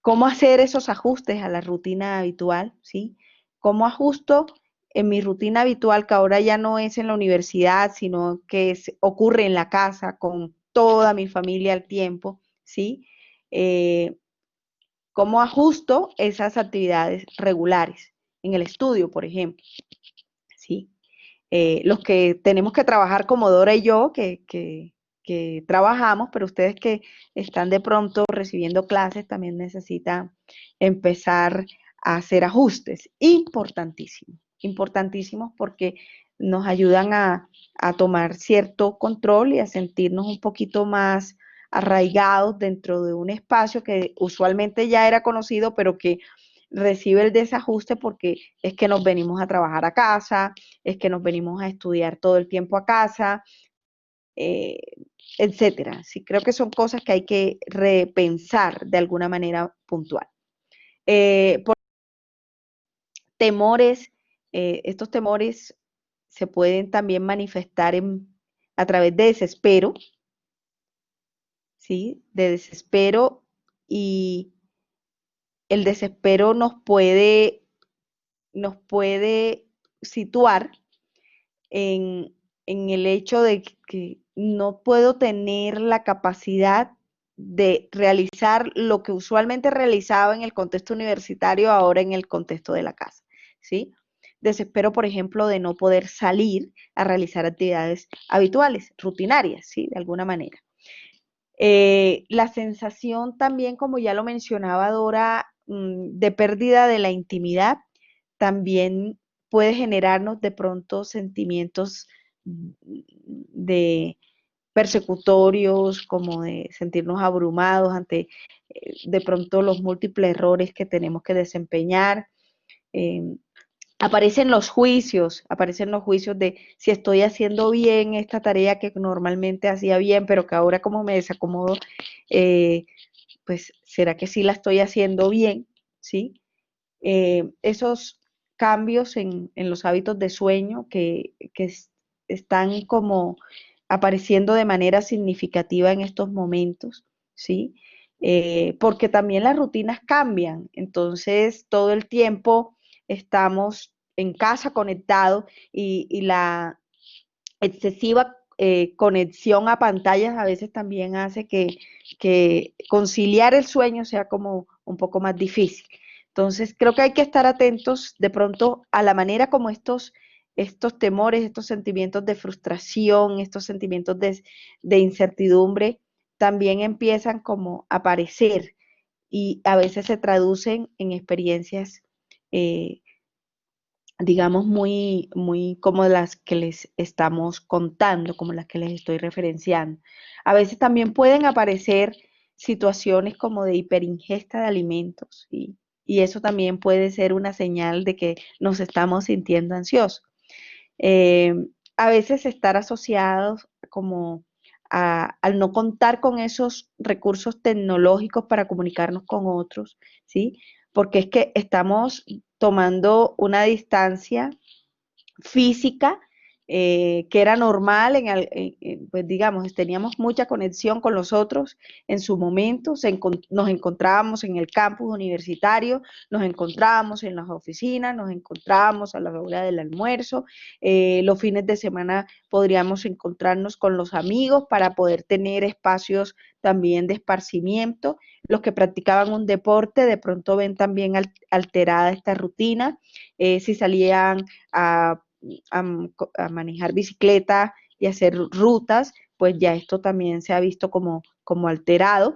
cómo hacer esos ajustes a la rutina habitual, ¿sí? ¿Cómo ajusto en mi rutina habitual, que ahora ya no es en la universidad, sino que ocurre en la casa con toda mi familia al tiempo, ¿sí? Eh, ¿Cómo ajusto esas actividades regulares en el estudio, por ejemplo? ¿Sí? Los que tenemos que trabajar como Dora y yo, que trabajamos, pero ustedes que están de pronto recibiendo clases también necesitan empezar a hacer ajustes. Importantísimo, importantísimos porque nos ayudan a tomar cierto control y a sentirnos un poquito más arraigados dentro de un espacio que usualmente ya era conocido, pero que recibe el desajuste porque es que nos venimos a trabajar a casa, es que nos venimos a estudiar todo el tiempo a casa, eh, etcétera. Sí, creo que son cosas que hay que repensar de alguna manera puntual. Por temores, estos temores se pueden también manifestar a través de desespero, ¿sí? De desespero, y el desespero nos puede situar en el hecho de que no puedo tener la capacidad de realizar lo que usualmente realizaba en el contexto universitario, ahora en el contexto de la casa, ¿sí? Desespero, por ejemplo, de no poder salir a realizar actividades habituales, rutinarias, ¿sí? De alguna manera. La sensación también, como ya lo mencionaba Dora, de pérdida de la intimidad, también puede generarnos de pronto sentimientos de persecutorios, como de sentirnos abrumados ante de pronto los múltiples errores que tenemos que desempeñar. Eh, aparecen los juicios de si estoy haciendo bien esta tarea que normalmente hacía bien, pero que ahora como me desacomodo, eh, pues será que sí la estoy haciendo bien, ¿sí? Esos cambios en los hábitos de sueño que están como apareciendo de manera significativa en estos momentos, ¿sí? Porque también las rutinas cambian, entonces todo el tiempo estamos en casa conectados y la excesiva conexión a pantallas a veces también hace que conciliar el sueño sea como un poco más difícil. Entonces, creo que hay que estar atentos de pronto a la manera como estos estos temores, estos sentimientos de frustración, estos sentimientos de incertidumbre, también empiezan como a aparecer y a veces se traducen en experiencias, eh, digamos, muy como las que les estamos contando, como las que les estoy referenciando. A veces también pueden aparecer situaciones como de hiperingesta de alimentos y eso también puede ser una señal de que nos estamos sintiendo ansiosos. Eh, a veces estar asociados como al no contar con esos recursos tecnológicos para comunicarnos con otros, ¿sí? Porque es que estamos tomando una distancia física que era normal, pues digamos, teníamos mucha conexión con los otros en su momento, nos encontrábamos en el campus universitario, nos encontrábamos en las oficinas, nos encontrábamos a la hora del almuerzo, los fines de semana podríamos encontrarnos con los amigos para poder tener espacios también de esparcimiento. Los que practicaban un deporte de pronto ven también alterada esta rutina. Si salían a a, a manejar bicicleta y hacer rutas, pues ya esto también se ha visto como alterado.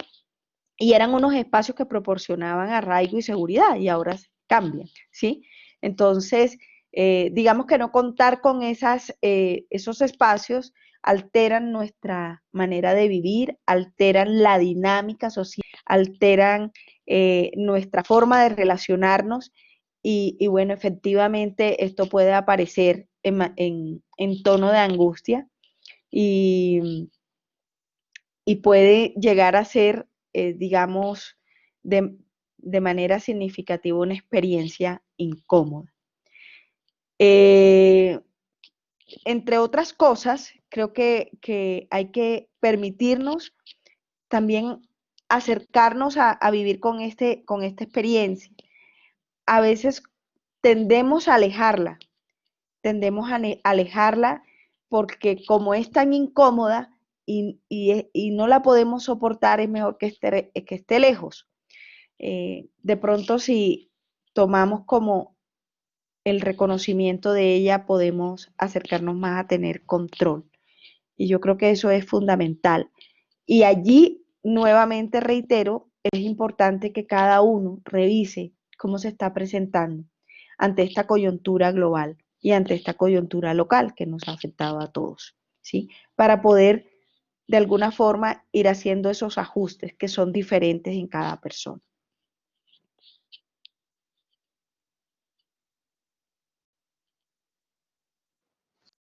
Y eran unos espacios que proporcionaban arraigo y seguridad y ahora cambian, ¿sí? Entonces, digamos que no contar con esos espacios alteran nuestra manera de vivir, alteran la dinámica social, alteran nuestra forma de relacionarnos y bueno, efectivamente esto puede aparecer en tono de angustia y, y puede llegar a ser, digamos, de manera significativa una experiencia incómoda. Entre otras cosas, creo que hay que permitirnos también acercarnos a vivir con esta experiencia. A veces tendemos a alejarla, tendemos a alejarla porque como es tan incómoda y no la podemos soportar, es mejor que esté lejos. De pronto, si tomamos como el reconocimiento de ella, podemos acercarnos más a tener control. Y yo creo que eso es fundamental. Y allí, nuevamente reitero, es importante que cada uno revise cómo se está presentando ante esta coyuntura global y ante esta coyuntura local que nos ha afectado a todos, ¿sí? Para poder, de alguna forma, ir haciendo esos ajustes que son diferentes en cada persona.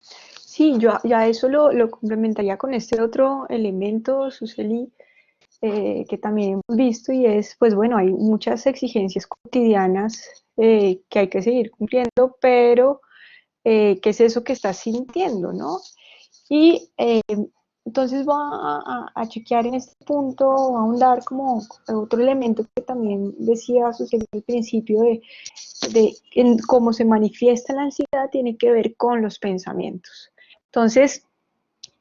Sí, yo ya eso lo complementaría con este otro elemento, Suseli, que también hemos visto y es, pues bueno, hay muchas exigencias cotidianas que hay que seguir cumpliendo, pero ¿qué es eso que estás sintiendo, no? Y entonces voy a chequear en este punto, a ahondar como otro elemento que también decía Suseli al principio de en cómo se manifiesta la ansiedad tiene que ver con los pensamientos. Entonces,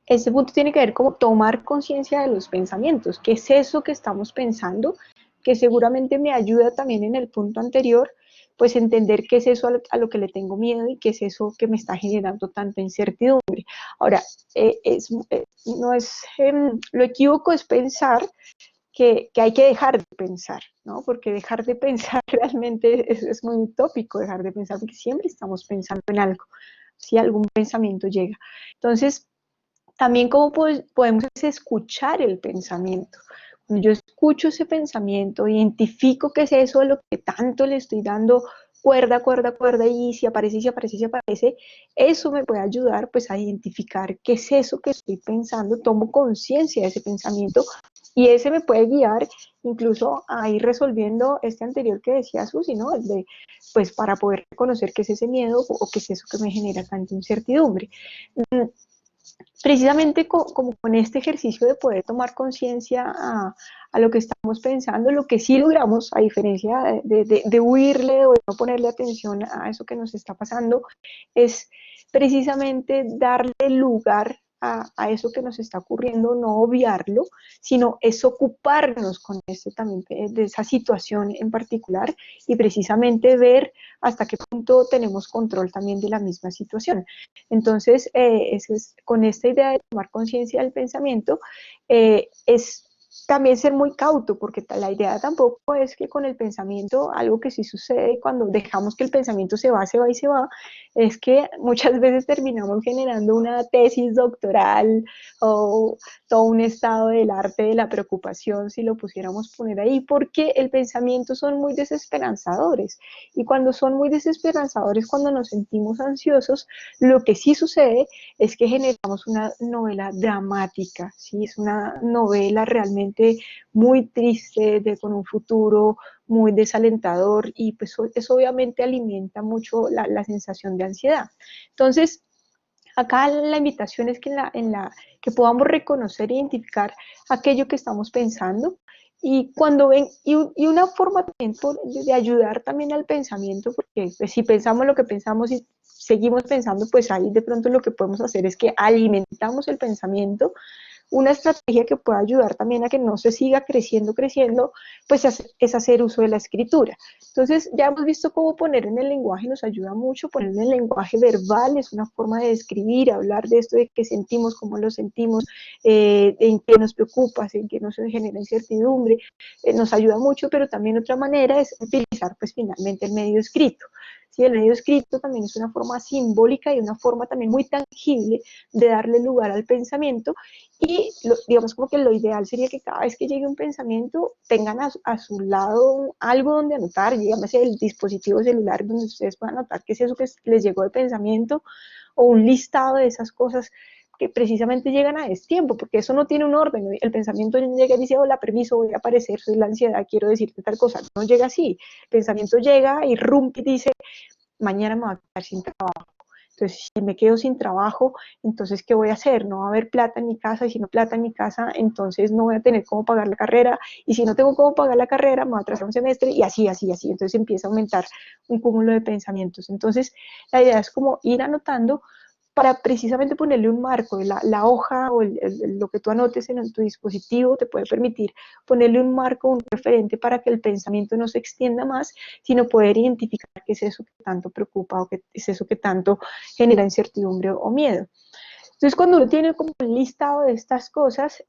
este punto tiene que ver con tomar conciencia de los pensamientos. ¿Qué es eso que estamos pensando? Que seguramente me ayuda también en el punto anterior, pues entender qué es eso a lo que le tengo miedo y qué es eso que me está generando tanta incertidumbre. Ahora, no es, lo equívoco es pensar que hay que dejar de pensar, ¿no? Porque dejar de pensar realmente es muy utópico dejar de pensar, porque siempre estamos pensando en algo, si algún pensamiento llega. Entonces, también cómo podemos escuchar el pensamiento. Cuando yo escucho ese pensamiento, identifico qué es eso a lo que tanto le estoy dando cuerda, cuerda, cuerda, y si aparece, si aparece, si aparece, eso me puede ayudar pues a identificar qué es eso que estoy pensando, tomo conciencia de ese pensamiento y ese me puede guiar incluso a ir resolviendo este anterior que decía Susi, ¿no? El de, pues para poder reconocer qué es ese miedo o qué es eso que me genera tanta incertidumbre. Precisamente como con este ejercicio de poder tomar conciencia a lo que estamos pensando, lo que sí logramos, a diferencia de huirle o de no ponerle atención a eso que nos está pasando, es precisamente darle lugar a eso que nos está ocurriendo, no obviarlo, sino es ocuparnos con esto también, de esa situación en particular, y precisamente ver hasta qué punto tenemos control también de la misma situación. Entonces, con esta idea de tomar conciencia del pensamiento, es también ser muy cauto, porque la idea tampoco es que con el pensamiento, algo que sí sucede cuando dejamos que el pensamiento se va, se va y se va, es que muchas veces terminamos generando una tesis doctoral o todo un estado del arte de la preocupación, si lo pusiéramos poner ahí, porque el pensamiento son muy desesperanzadores, y cuando son muy desesperanzadores, cuando nos sentimos ansiosos, lo que sí sucede es que generamos una novela dramática, ¿sí? Es una novela realmente muy triste, con un futuro muy desalentador, y pues eso obviamente alimenta mucho la sensación de ansiedad. Entonces, acá la invitación es que, que podamos reconocer e identificar aquello que estamos pensando, y cuando ven, y una forma también de ayudar también al pensamiento, porque pues, si pensamos lo que pensamos y seguimos pensando, pues ahí de pronto lo que podemos hacer es que alimentamos el pensamiento. Una estrategia que puede ayudar también a que no se siga creciendo, pues es hacer uso de la escritura. Entonces, ya hemos visto cómo poner en el lenguaje nos ayuda mucho, poner en el lenguaje verbal es una forma de describir, hablar de esto, de qué sentimos, cómo lo sentimos, en qué nos preocupa, en qué nos genera incertidumbre, nos ayuda mucho, pero también otra manera es utilizar pues finalmente el medio escrito. ¿Sí? El medio escrito también es una forma simbólica y una forma también muy tangible de darle lugar al pensamiento, y digamos como que lo ideal sería que cada vez que llegue un pensamiento tengan a su lado algo donde anotar, llámese el dispositivo celular donde ustedes puedan anotar qué es eso que les llegó de pensamiento, o un listado de esas cosas que precisamente llegan a destiempo, porque eso no tiene un orden. El pensamiento llega y dice, hola, permiso, voy a aparecer, soy la ansiedad, quiero decirte tal cosa. No llega así. El pensamiento llega, irrumpe y dice, mañana me voy a quedar sin trabajo. Entonces, si me quedo sin trabajo, entonces, ¿qué voy a hacer? No va a haber plata en mi casa, y si no plata en mi casa, entonces no voy a tener cómo pagar la carrera, y si no tengo cómo pagar la carrera, me voy a atrasar un semestre, y así, así, así. Entonces empieza a aumentar un cúmulo de pensamientos. Entonces, la idea es como ir anotando para precisamente ponerle un marco. La hoja o lo que tú anotes en tu dispositivo te puede permitir ponerle un marco, un referente, para que el pensamiento no se extienda más, sino poder identificar qué es eso que tanto preocupa, o qué es eso que tanto genera incertidumbre o miedo. Entonces, cuando uno tiene como un listado de estas cosas,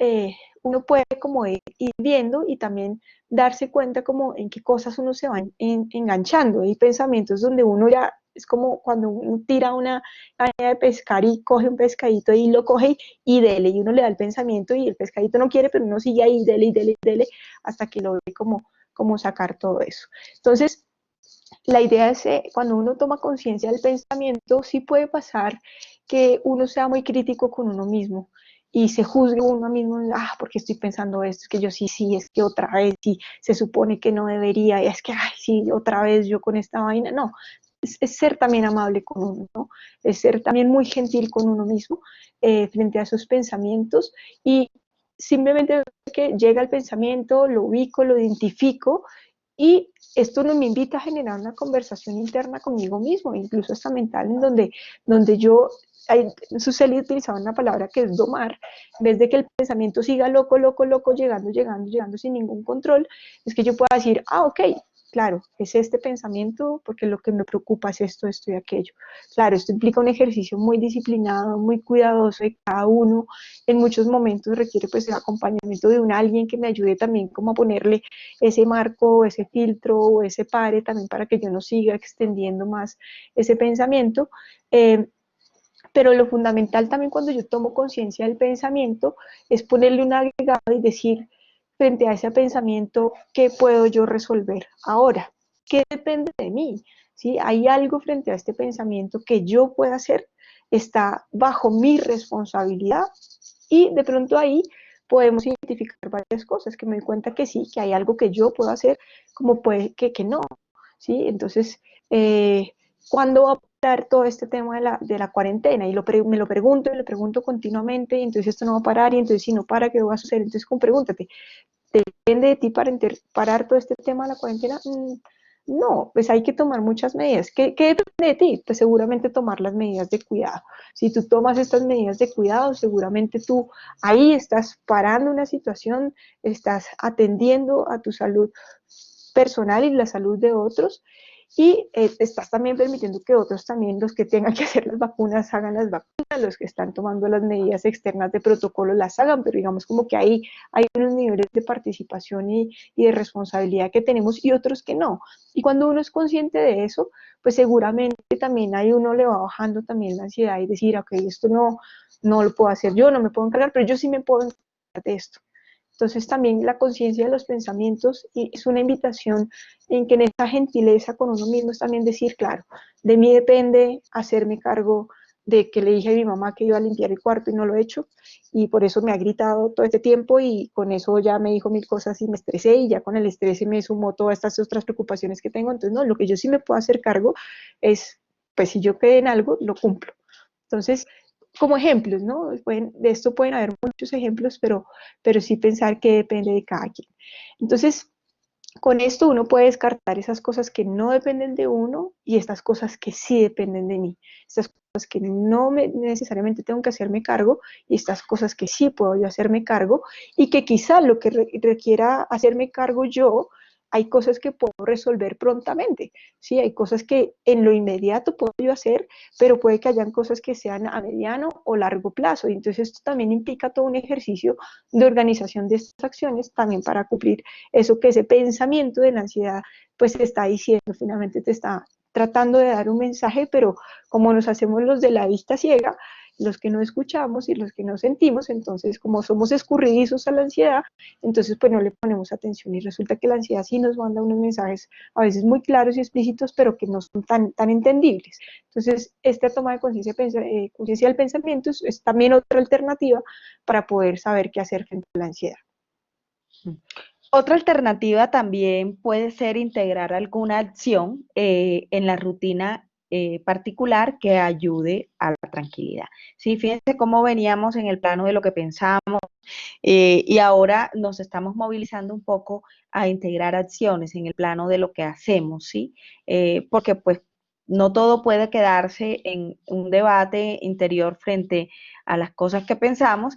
uno puede como ir viendo y también darse cuenta como en qué cosas uno se va enganchando. Hay pensamientos donde uno ya, es como cuando uno tira una caña de pescar y coge un pescadito y lo coge y dele, y uno le da el pensamiento y el pescadito no quiere, pero uno sigue ahí, dele y dele y dele, hasta que lo ve como sacar todo eso. Entonces, la idea es, cuando uno toma conciencia del pensamiento, sí puede pasar que uno sea muy crítico con uno mismo y se juzgue uno mismo, porque estoy pensando esto, es que yo sí, sí, es que otra vez, sí, se supone que no debería, es que, ay, sí, otra vez yo con esta vaina, no. Es ser también amable con uno, ¿no? Es ser también muy gentil con uno mismo, frente a esos pensamientos, y simplemente que llega el pensamiento, lo ubico, lo identifico, y esto me invita a generar una conversación interna conmigo mismo, incluso hasta mental, en donde yo, Suseli utilizaba una palabra que es domar. En vez de que el pensamiento siga loco, loco, loco, llegando sin ningún control, es que yo pueda decir, ok, claro, es este pensamiento porque lo que me preocupa es esto, esto y aquello. Claro, esto implica un ejercicio muy disciplinado, muy cuidadoso de cada uno. En muchos momentos requiere pues el acompañamiento de alguien que me ayude también como a ponerle ese marco, ese filtro o ese pare también, para que yo no siga extendiendo más ese pensamiento. Pero lo fundamental también cuando yo tomo conciencia del pensamiento es ponerle un agregado y decir, frente a ese pensamiento, ¿qué puedo yo resolver ahora? ¿Qué depende de mí? ¿Sí? ¿Hay algo frente a este pensamiento que yo pueda hacer? ¿Está bajo mi responsabilidad? Y de pronto ahí podemos identificar varias cosas, que me doy cuenta que sí, que hay algo que yo puedo hacer, como puede que no. ¿Sí? Entonces, ¿cuándo va a parar todo este tema de la cuarentena? Y me lo pregunto y lo pregunto continuamente, y entonces esto no va a parar, y entonces si no para, ¿qué va a suceder? Entonces, pregúntate, ¿depende de ti para parar todo este tema de la cuarentena? No, pues hay que tomar muchas medidas. ¿Qué depende de ti? Pues seguramente tomar las medidas de cuidado. Si tú tomas estas medidas de cuidado, seguramente tú ahí estás parando una situación, estás atendiendo a tu salud personal y la salud de otros, y estás también permitiendo que otros también, los que tengan que hacer las vacunas, hagan las vacunas, los que están tomando las medidas externas de protocolo las hagan, pero digamos como que ahí hay unos niveles de participación y de responsabilidad que tenemos y otros que no. Y cuando uno es consciente de eso, pues seguramente también ahí uno le va bajando también la ansiedad y decir, ok, esto no lo puedo hacer yo, no me puedo encargar, pero yo sí me puedo encargar de esto. Entonces también la conciencia de los pensamientos es una invitación en que en esta gentileza con uno mismo es también decir, claro, de mí depende hacerme cargo de que le dije a mi mamá que iba a limpiar el cuarto y no lo he hecho, y por eso me ha gritado todo este tiempo y con eso ya me dijo mil cosas y me estresé, y ya con el estrés se me sumó todas estas otras preocupaciones que tengo. Entonces, no, lo que yo sí me puedo hacer cargo es, pues si yo quedé en algo, lo cumplo. Entonces, como ejemplos, ¿no? De esto pueden haber muchos ejemplos, pero sí pensar que depende de cada quien. Entonces, con esto uno puede descartar esas cosas que no dependen de uno y estas cosas que sí dependen de mí. Estas cosas que no necesariamente tengo que hacerme cargo y estas cosas que sí puedo yo hacerme cargo, y que quizá lo que requiera hacerme cargo yo, hay cosas que puedo resolver prontamente, ¿sí? Hay cosas que en lo inmediato puedo yo hacer, pero puede que hayan cosas que sean a mediano o largo plazo. Y entonces esto también implica todo un ejercicio de organización de estas acciones también para cumplir eso que ese pensamiento de la ansiedad pues te está diciendo, finalmente te está tratando de dar un mensaje, pero como nos hacemos los de la vista ciega, los que no escuchamos y los que no sentimos, entonces como somos escurridizos a la ansiedad, entonces pues no le ponemos atención y resulta que la ansiedad sí nos manda unos mensajes a veces muy claros y explícitos, pero que no son tan entendibles. Entonces, esta toma de conciencia del pensamiento es también otra alternativa para poder saber qué hacer frente a la ansiedad. Otra alternativa también puede ser integrar alguna acción en la rutina particular que ayude a la tranquilidad. Sí, fíjense cómo veníamos en el plano de lo que pensamos y ahora nos estamos movilizando un poco a integrar acciones en el plano de lo que hacemos, ¿sí? Porque pues no todo puede quedarse en un debate interior frente a las cosas que pensamos,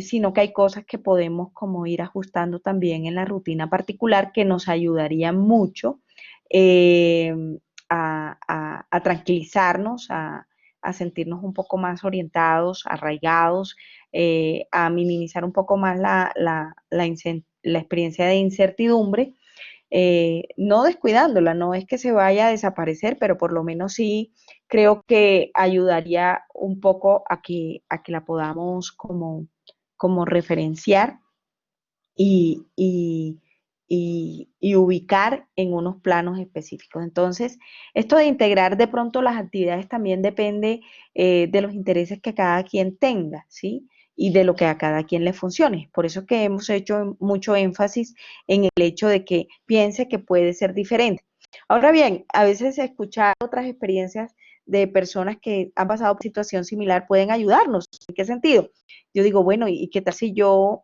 sino que hay cosas que podemos como ir ajustando también en la rutina particular que nos ayudarían mucho eh, a tranquilizarnos, a sentirnos un poco más orientados, arraigados, a minimizar un poco más la experiencia de incertidumbre, no descuidándola, no es que se vaya a desaparecer, pero por lo menos sí creo que ayudaría un poco a que la podamos como referenciar y, y ubicar en unos planos específicos. Entonces, esto de integrar de pronto las actividades también depende de los intereses que cada quien tenga, ¿sí? Y de lo que a cada quien le funcione. Por eso que hemos hecho mucho énfasis en el hecho de que piense que puede ser diferente. Ahora bien, a veces escuchar otras experiencias de personas que han pasado por situación similar pueden ayudarnos. ¿En qué sentido? Yo digo, bueno, ¿y qué tal si yo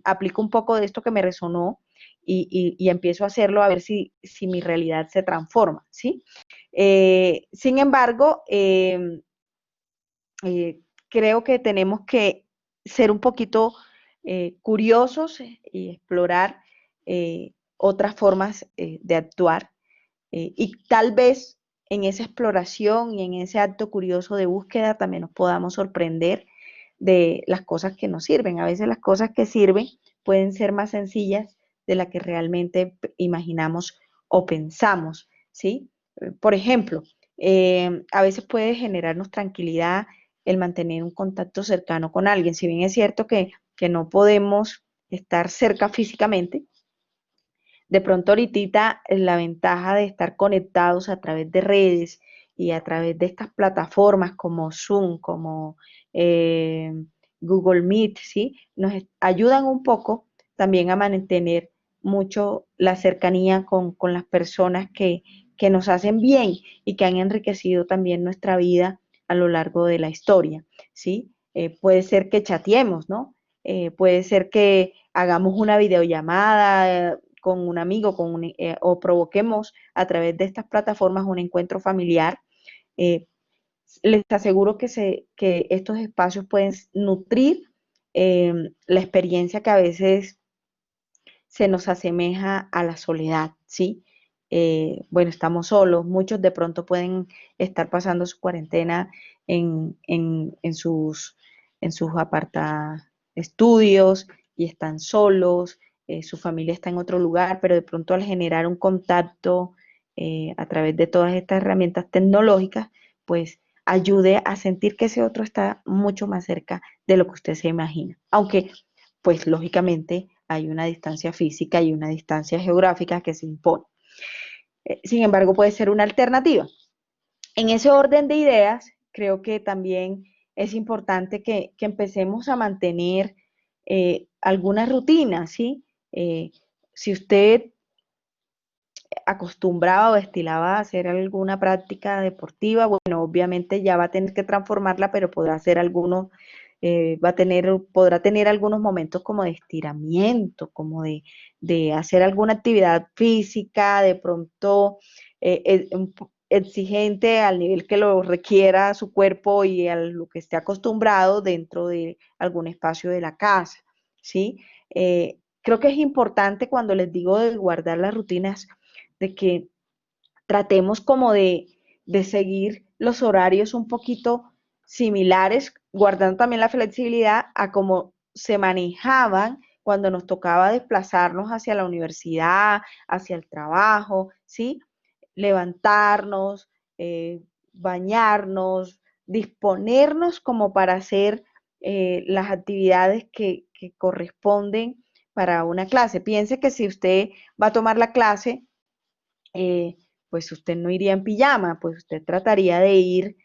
aplico un poco de esto que me resonó y empiezo a hacerlo a ver si mi realidad se transforma, ¿sí? Sin embargo, creo que tenemos que ser un poquito curiosos y explorar otras formas de actuar y tal vez en esa exploración y en ese acto curioso de búsqueda también nos podamos sorprender de las cosas que nos sirven. A veces las cosas que sirven pueden ser más sencillas de las que realmente imaginamos o pensamos, ¿sí? Por ejemplo, a veces puede generarnos tranquilidad el mantener un contacto cercano con alguien. Si bien es cierto que no podemos estar cerca físicamente, de pronto ahorita la ventaja de estar conectados a través de redes y a través de estas plataformas como Zoom, como eh, Google Meet, ¿sí? Ayudan un poco también a mantener mucho la cercanía con las personas que nos hacen bien y que han enriquecido también nuestra vida a lo largo de la historia, ¿sí? Puede ser que chateemos, ¿no? Puede ser que hagamos una videollamada con un amigo o provoquemos a través de estas plataformas un encuentro familiar, les aseguro que estos espacios pueden nutrir la experiencia que a veces se nos asemeja a la soledad, ¿sí? Bueno, estamos solos, muchos de pronto pueden estar pasando su cuarentena en sus aparta estudios y están solos, su familia está en otro lugar, pero de pronto al generar un contacto a través de todas estas herramientas tecnológicas, pues ayude a sentir que ese otro está mucho más cerca de lo que usted se imagina. Aunque, pues lógicamente, hay una distancia física y una distancia geográfica que se impone. Sin embargo, puede ser una alternativa. En ese orden de ideas, creo que también es importante que empecemos a mantener algunas rutinas, ¿sí? Si usted acostumbraba o estilaba a hacer alguna práctica deportiva, bueno, obviamente ya va a tener que transformarla, pero podrá hacer algunos, podrá tener algunos momentos como de estiramiento, como de hacer alguna actividad física, de pronto exigente al nivel que lo requiera su cuerpo y a lo que esté acostumbrado dentro de algún espacio de la casa, ¿sí? Creo que es importante cuando les digo de guardar las rutinas de que tratemos como de seguir los horarios un poquito similares, guardando también la flexibilidad a cómo se manejaban cuando nos tocaba desplazarnos hacia la universidad, hacia el trabajo, ¿sí? Levantarnos, bañarnos, disponernos como para hacer las actividades que corresponden para una clase. Piense que si usted va a tomar la clase, pues usted no iría en pijama, pues usted trataría de ir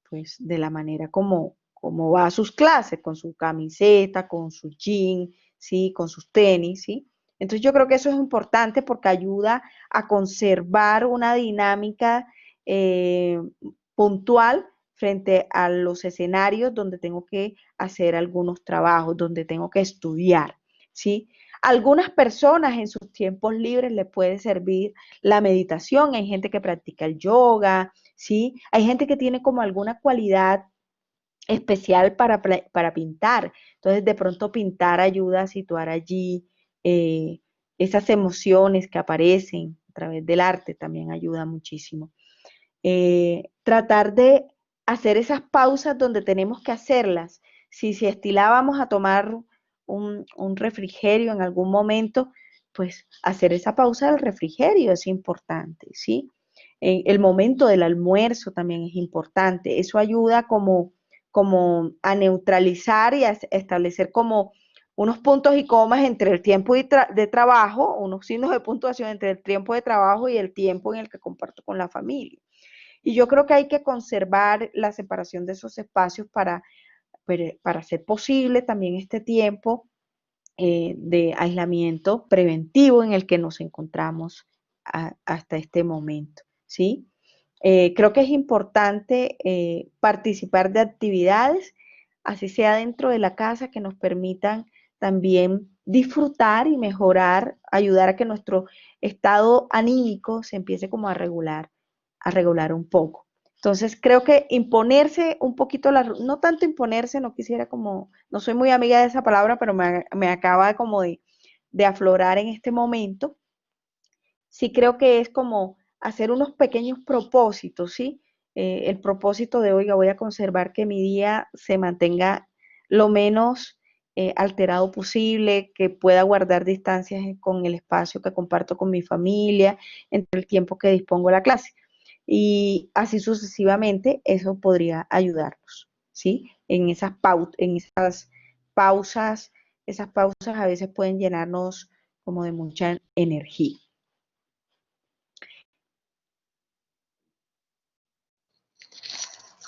pues de la manera como va a sus clases, con su camiseta, con su jean, ¿sí? Con sus tenis, ¿sí? Entonces yo creo que eso es importante porque ayuda a conservar una dinámica puntual frente a los escenarios donde tengo que hacer algunos trabajos, donde tengo que estudiar, ¿sí? Algunas personas en sus tiempos libres les puede servir la meditación, hay gente que practica el yoga, ¿sí? Hay gente que tiene como alguna cualidad especial para pintar, entonces de pronto pintar ayuda a situar allí esas emociones que aparecen a través del arte, también ayuda muchísimo. Tratar de hacer esas pausas donde tenemos que hacerlas. Si estilábamos a tomar un refrigerio en algún momento, pues hacer esa pausa del refrigerio es importante, ¿sí? El momento del almuerzo también es importante. Eso ayuda como a neutralizar y a establecer como unos puntos y comas entre el tiempo de trabajo, unos signos de puntuación entre el tiempo de trabajo y el tiempo en el que comparto con la familia. Y yo creo que hay que conservar la separación de esos espacios para hacer posible también este tiempo de aislamiento preventivo en el que nos encontramos hasta este momento, ¿sí? Creo que es importante participar de actividades, así sea dentro de la casa, que nos permitan también disfrutar y mejorar, ayudar a que nuestro estado anímico se empiece como a regular un poco. Entonces creo que imponerse un poquito, no tanto imponerse, no quisiera como, no soy muy amiga de esa palabra, pero me acaba como de aflorar en este momento. Sí creo que es como hacer unos pequeños propósitos, ¿sí? El propósito de, oiga, voy a conservar que mi día se mantenga lo menos alterado posible, que pueda guardar distancias con el espacio que comparto con mi familia, entre el tiempo que dispongo de la clase. Y así sucesivamente, eso podría ayudarnos, ¿sí? En esas pausas a veces pueden llenarnos como de mucha energía.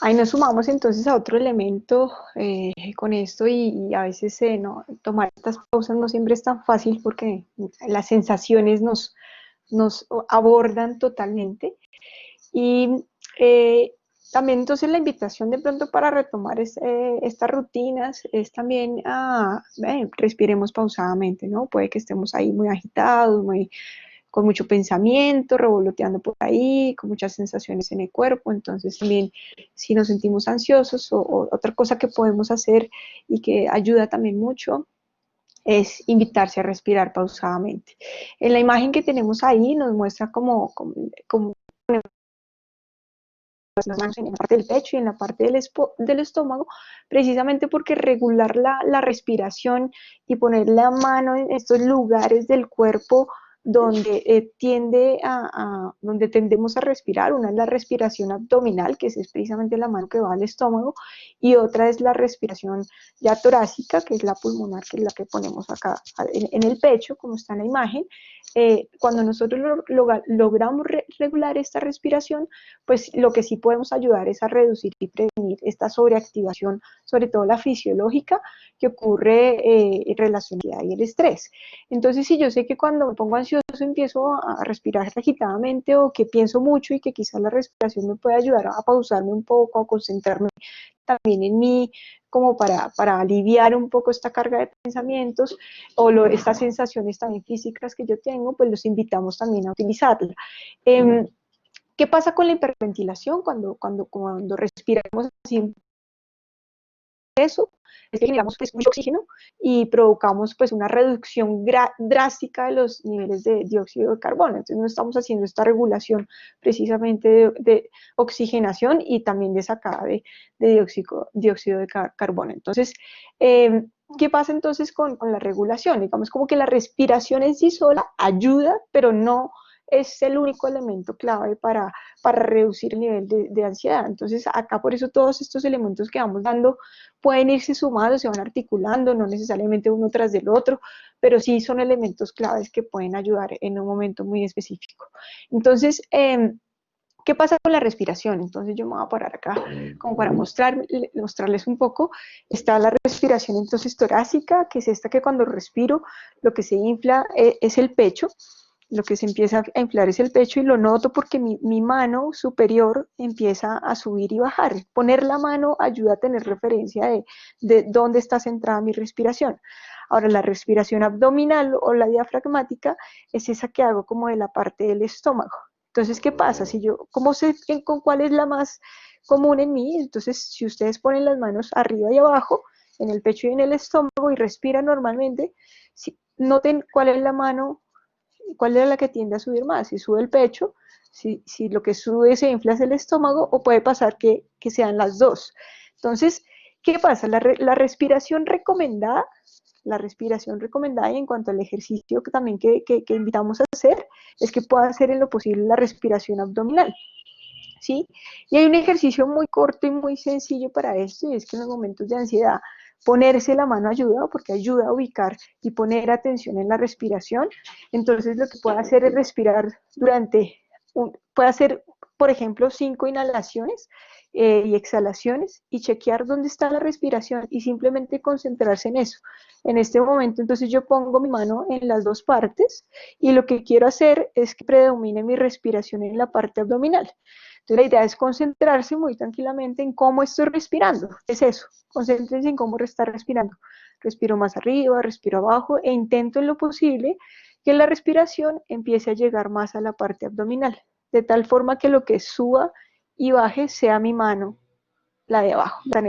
Ahí nos sumamos entonces a otro elemento con esto y a veces no, tomar estas pausas no siempre es tan fácil porque las sensaciones nos abordan totalmente. Y También entonces la invitación de pronto para retomar estas rutinas es también respiremos pausadamente, ¿no? Puede que estemos ahí muy agitados, con mucho pensamiento, revoloteando por ahí, con muchas sensaciones en el cuerpo. Entonces también si nos sentimos ansiosos o otra cosa que podemos hacer y que ayuda también mucho es invitarse a respirar pausadamente. En la imagen que tenemos ahí nos muestra como las manos en la parte del pecho y en la parte del estómago, precisamente porque regular la respiración y poner la mano en estos lugares del cuerpo donde, donde tendemos a respirar. Una es la respiración abdominal, que es precisamente la mano que va al estómago, y otra es la respiración ya torácica, que es la pulmonar, que es la que ponemos acá en el pecho, como está en la imagen. Cuando nosotros logramos regular esta respiración, pues lo que sí podemos ayudar es a reducir y prevenir esta sobreactivación, sobre todo la fisiológica, que ocurre relacionada y el estrés. Entonces, si yo sé que cuando me pongo ansioso empiezo a respirar agitadamente o que pienso mucho y que quizás la respiración me puede ayudar a pausarme un poco, a concentrarme también en mí, como para aliviar un poco esta carga de pensamientos o estas sensaciones también físicas que yo tengo, pues los invitamos también a utilizarla. ¿Qué pasa con la hiperventilación cuando respiramos así? Eso es que generamos pues, mucho oxígeno y provocamos pues una reducción drástica de los niveles de dióxido de carbono. Entonces no estamos haciendo esta regulación precisamente de oxigenación y también de sacada de dióxido de carbono. Entonces, ¿qué pasa entonces con la regulación? Digamos como que la respiración en sí sola ayuda, pero no es el único elemento clave para reducir el nivel de ansiedad. Entonces, acá por eso todos estos elementos que vamos dando pueden irse sumando, se van articulando, no necesariamente uno tras del otro, pero sí son elementos claves que pueden ayudar en un momento muy específico. Entonces, ¿qué pasa con la respiración? Entonces yo me voy a parar acá como para mostrarles un poco. Está la respiración entonces torácica, que es esta que cuando respiro lo que se infla es el pecho, lo que se empieza a inflar es el pecho y lo noto porque mi mano superior empieza a subir y bajar. Poner la mano ayuda a tener referencia de dónde está centrada mi respiración. Ahora, la respiración abdominal o la diafragmática es esa que hago como de la parte del estómago. Entonces, ¿qué pasa? Si yo, ¿cómo sé con cuál es la más común en mí? Entonces, si ustedes ponen las manos arriba y abajo, en el pecho y en el estómago y respiran normalmente, noten cuál es la mano, cuál es la que tiende a subir más, si sube el pecho, si lo que sube se infla es el estómago, o puede pasar que sean las dos. Entonces, ¿qué pasa? La respiración recomendada y en cuanto al ejercicio que también que invitamos a hacer, es que pueda hacer en lo posible la respiración abdominal. ¿Sí? Y hay un ejercicio muy corto y muy sencillo para esto, y es que en los momentos de ansiedad ponerse la mano ayuda, porque ayuda a ubicar y poner atención en la respiración. Entonces lo que puede hacer es respirar puede hacer, por ejemplo, 5 inhalaciones y exhalaciones y chequear dónde está la respiración y simplemente concentrarse en eso. En este momento, entonces yo pongo mi mano en las dos partes y lo que quiero hacer es que predomine mi respiración en la parte abdominal. Entonces la idea es concentrarse muy tranquilamente en cómo estoy respirando. Es eso, concéntrense en cómo está respirando. Respiro más arriba, respiro abajo e intento en lo posible que la respiración empiece a llegar más a la parte abdominal, de tal forma que lo que suba y baje sea mi mano, la de abajo, en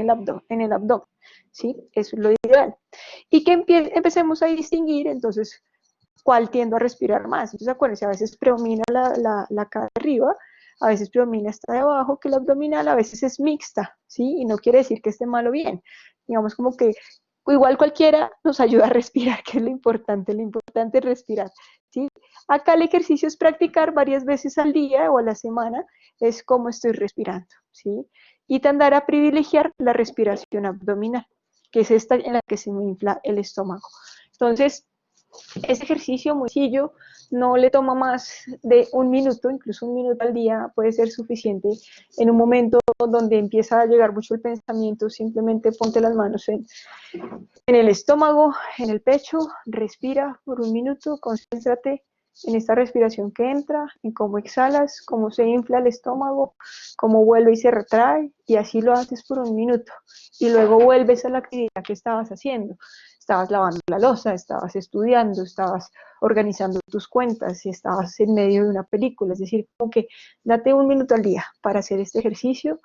el abdomen. ¿Sí? Eso es lo ideal. Y que empecemos a distinguir entonces cuál tiendo a respirar más. Entonces acuérdense, a veces predomina la cara de arriba, a veces predomina esta de abajo, que la abdominal a veces es mixta, ¿sí? Y no quiere decir que esté mal o bien. Digamos como que igual cualquiera nos ayuda a respirar, que es lo importante es respirar, ¿sí? Acá el ejercicio es practicar varias veces al día o a la semana, es cómo estoy respirando, ¿sí? Y tendar a privilegiar la respiración abdominal, que es esta en la que se me infla el estómago. Entonces, ese ejercicio muy sencillo, no le toma más de un minuto, incluso un minuto al día puede ser suficiente. En un momento donde empieza a llegar mucho el pensamiento, simplemente ponte las manos en el estómago, en el pecho, respira por un minuto, concéntrate en esta respiración que entra, en cómo exhalas, cómo se infla el estómago, cómo vuelve y se retrae, y así lo haces por 1 minuto. Y luego vuelves a la actividad que estabas haciendo. Estabas lavando la loza, estabas estudiando, estabas organizando tus cuentas y estabas en medio de una película. Es decir, como que date 1 minuto al día para hacer este ejercicio,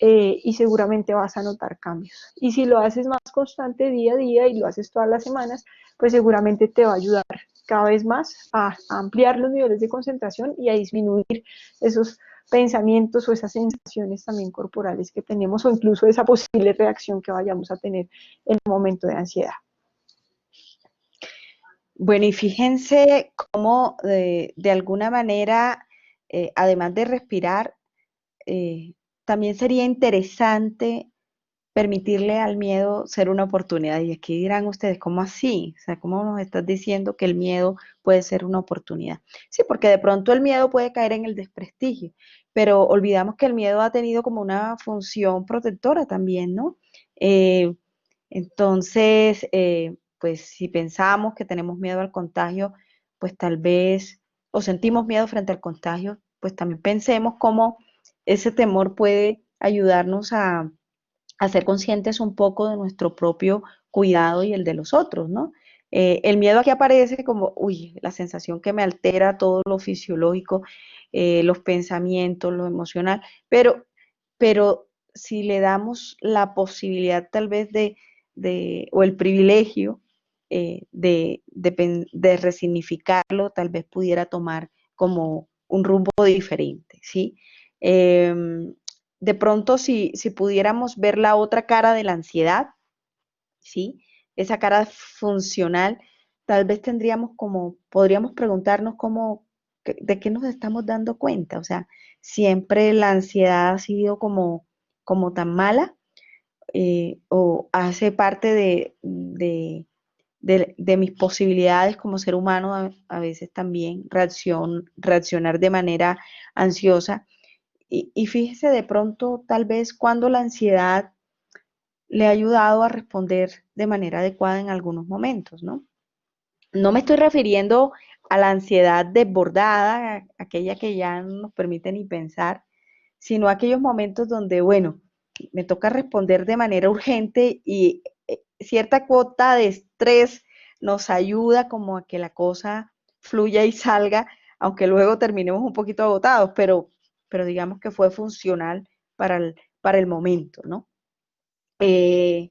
y seguramente vas a notar cambios. Y si lo haces más constante día a día y lo haces todas las semanas, pues seguramente te va a ayudar cada vez más a ampliar los niveles de concentración y a disminuir esos pensamientos o esas sensaciones también corporales que tenemos, o incluso esa posible reacción que vayamos a tener en un momento de ansiedad. Bueno, y fíjense cómo de alguna manera, además de respirar, eh, también sería interesante permitirle al miedo ser una oportunidad. Y aquí dirán ustedes, ¿cómo así? O sea, ¿cómo nos estás diciendo que el miedo puede ser una oportunidad? Sí, porque de pronto el miedo puede caer en el desprestigio, pero olvidamos que el miedo ha tenido como una función protectora también, ¿no? Eh, entonces, pues si pensamos que tenemos miedo al contagio, pues tal vez, o sentimos miedo frente al contagio, pues también pensemos cómo ese temor puede ayudarnos a ser conscientes un poco de nuestro propio cuidado y el de los otros, ¿no? El miedo aquí aparece como, uy, la sensación que me altera todo lo fisiológico, los pensamientos, lo emocional, pero si le damos la posibilidad tal vez o el privilegio de resignificarlo, tal vez pudiera tomar como un rumbo diferente, ¿sí? Eh, de pronto, si pudiéramos ver la otra cara de la ansiedad, ¿sí? Esa cara funcional, tal vez podríamos preguntarnos de qué nos estamos dando cuenta. O sea, siempre la ansiedad ha sido como tan mala, o hace parte de mis posibilidades como ser humano, a veces también reaccionar de manera ansiosa. Y fíjese de pronto, tal vez cuando la ansiedad le ha ayudado a responder de manera adecuada en algunos momentos, ¿no? No me estoy refiriendo a la ansiedad desbordada, aquella que ya no nos permite ni pensar, sino a aquellos momentos donde, bueno, me toca responder de manera urgente y cierta cuota de estrés nos ayuda como a que la cosa fluya y salga, aunque luego terminemos un poquito agotados, pero digamos que fue funcional para el momento, ¿no? Eh,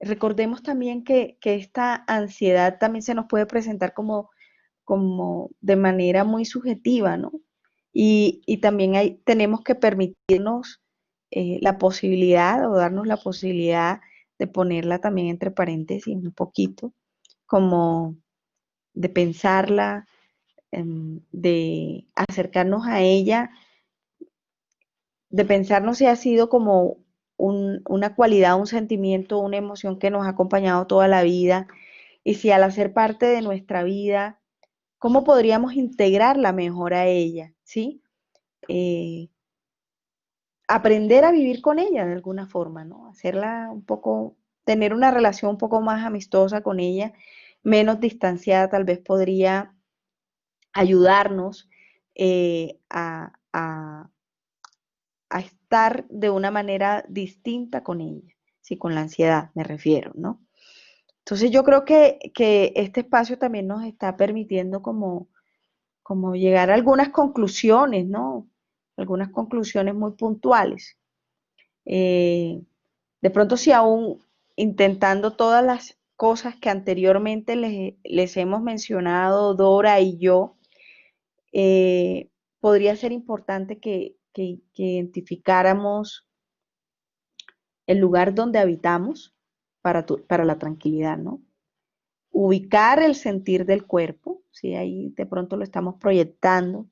Recordemos también que esta ansiedad también se nos puede presentar como de manera muy subjetiva, ¿no? Y también tenemos que permitirnos la posibilidad o darnos la posibilidad de ponerla también entre paréntesis un poquito, como de pensarla, de acercarnos a ella, de pensarnos si ha sido como una cualidad, un sentimiento, una emoción que nos ha acompañado toda la vida, y si al hacer parte de nuestra vida, ¿cómo podríamos integrarla mejor a ella? ¿Sí? Eh, Aprender a vivir con ella de alguna forma, ¿no? Hacerla un poco, tener una relación un poco más amistosa con ella, menos distanciada, tal vez podría ayudarnos a estar de una manera distinta con ella, sí, con la ansiedad me refiero, ¿no? Entonces yo creo que este espacio también nos está permitiendo como llegar a algunas conclusiones, ¿no? Algunas conclusiones muy puntuales. Eh, de pronto si aún intentando todas las cosas que anteriormente les hemos mencionado, Dora y yo, podría ser importante que identificáramos el lugar donde habitamos para la tranquilidad, ¿no? Ubicar el sentir del cuerpo, ¿sí? Ahí de pronto lo estamos proyectando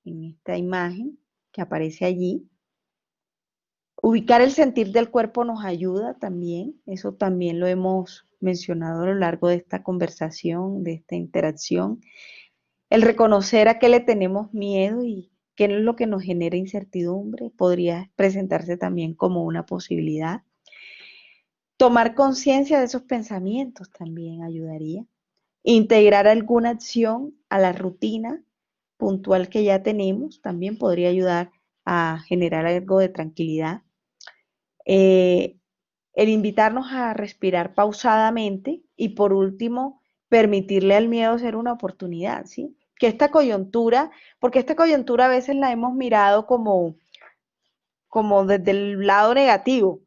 en esta imagen que aparece allí. Ubicar el sentir del cuerpo nos ayuda también, eso también lo hemos mencionado a lo largo de esta conversación, de esta interacción. El reconocer a qué le tenemos miedo y qué es lo que nos genera incertidumbre podría presentarse también como una posibilidad. Tomar conciencia de esos pensamientos también ayudaría. Integrar alguna acción a la rutina puntual que ya tenemos, también podría ayudar a generar algo de tranquilidad. Eh, el invitarnos a respirar pausadamente y por último, permitirle al miedo ser una oportunidad, ¿sí? Que esta coyuntura, porque esta coyuntura a veces la hemos mirado como desde el lado negativo,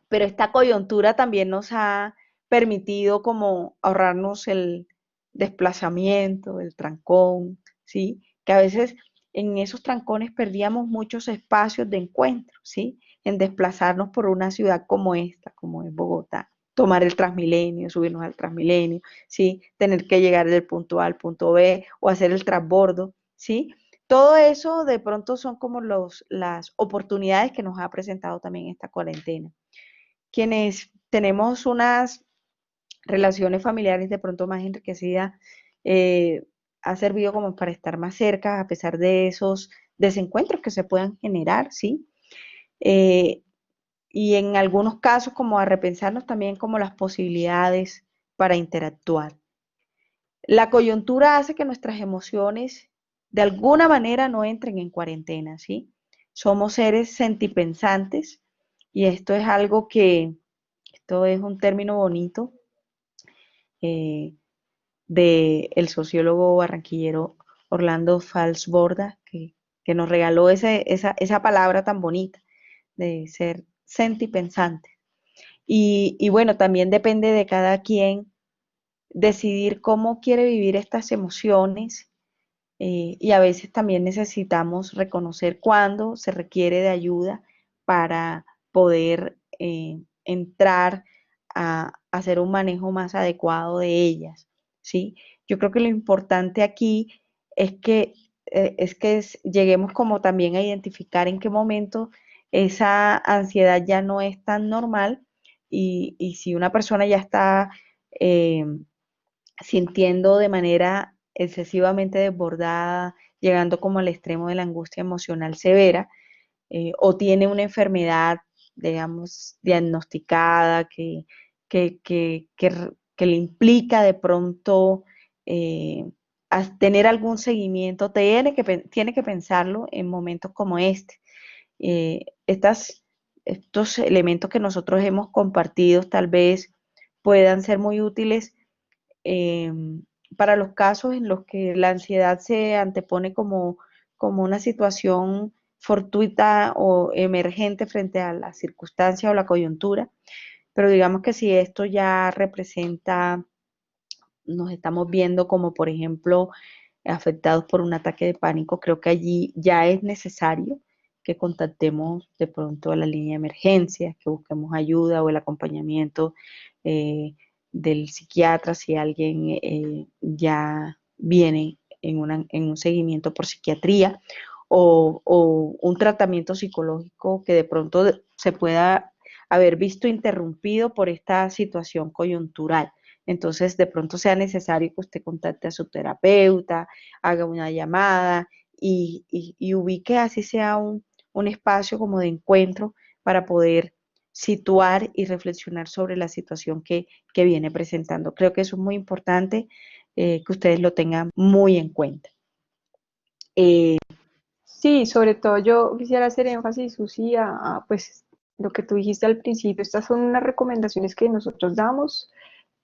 pero esta coyuntura también nos ha permitido como ahorrarnos el desplazamiento, el trancón, ¿sí? Que a veces en esos trancones perdíamos muchos espacios de encuentro, ¿sí? En desplazarnos por una ciudad como esta, como es Bogotá, tomar el Transmilenio, subirnos al Transmilenio, ¿sí? Tener que llegar del punto A al punto B o hacer el transbordo, ¿sí? Todo eso de pronto son como las oportunidades que nos ha presentado también esta cuarentena. Quienes tenemos unas relaciones familiares de pronto más enriquecidas, eh, ha servido como para estar más cerca a pesar de esos desencuentros que se puedan generar, ¿sí? Eh, y en algunos casos como a repensarnos también como las posibilidades para interactuar. La coyuntura hace que nuestras emociones de alguna manera no entren en cuarentena, ¿sí? Somos seres sentipensantes y esto es un término bonito eh, del sociólogo barranquillero Orlando Falsborda, que nos regaló esa palabra tan bonita de ser sentipensante. Y bueno, también depende de cada quien decidir cómo quiere vivir estas emociones y a veces también necesitamos reconocer cuándo se requiere de ayuda para poder entrar a hacer un manejo más adecuado de ellas, ¿sí? Yo creo que lo importante aquí es que lleguemos como también a identificar en qué momento esa ansiedad ya no es tan normal y si una persona ya está eh, sintiendo de manera excesivamente desbordada, llegando como al extremo de la angustia emocional severa, o tiene una enfermedad, digamos, diagnosticada que, que, que, que le implica de pronto tener algún seguimiento, tiene que pensarlo en momentos como este. Eh, estas, estos elementos que nosotros hemos compartido tal vez puedan ser muy útiles eh, para los casos en los que la ansiedad se antepone como una situación fortuita o emergente frente a la circunstancia o la coyuntura, pero digamos que si esto ya representa, nos estamos viendo como por ejemplo afectados por un ataque de pánico, creo que allí ya es necesario que contactemos de pronto a la línea de emergencia, que busquemos ayuda o el acompañamiento eh, del psiquiatra si alguien ya viene en un seguimiento por psiquiatría o un tratamiento psicológico que de pronto se pueda haber visto interrumpido por esta situación coyuntural. Entonces, de pronto sea necesario que usted contacte a su terapeuta, haga una llamada y ubique así sea un espacio como de encuentro para poder situar y reflexionar sobre la situación que viene presentando. Creo que eso es muy importante que ustedes lo tengan muy en cuenta. Sí, sobre todo yo quisiera hacer énfasis, Susi, pues lo que tú dijiste al principio. Estas son unas recomendaciones que nosotros damos.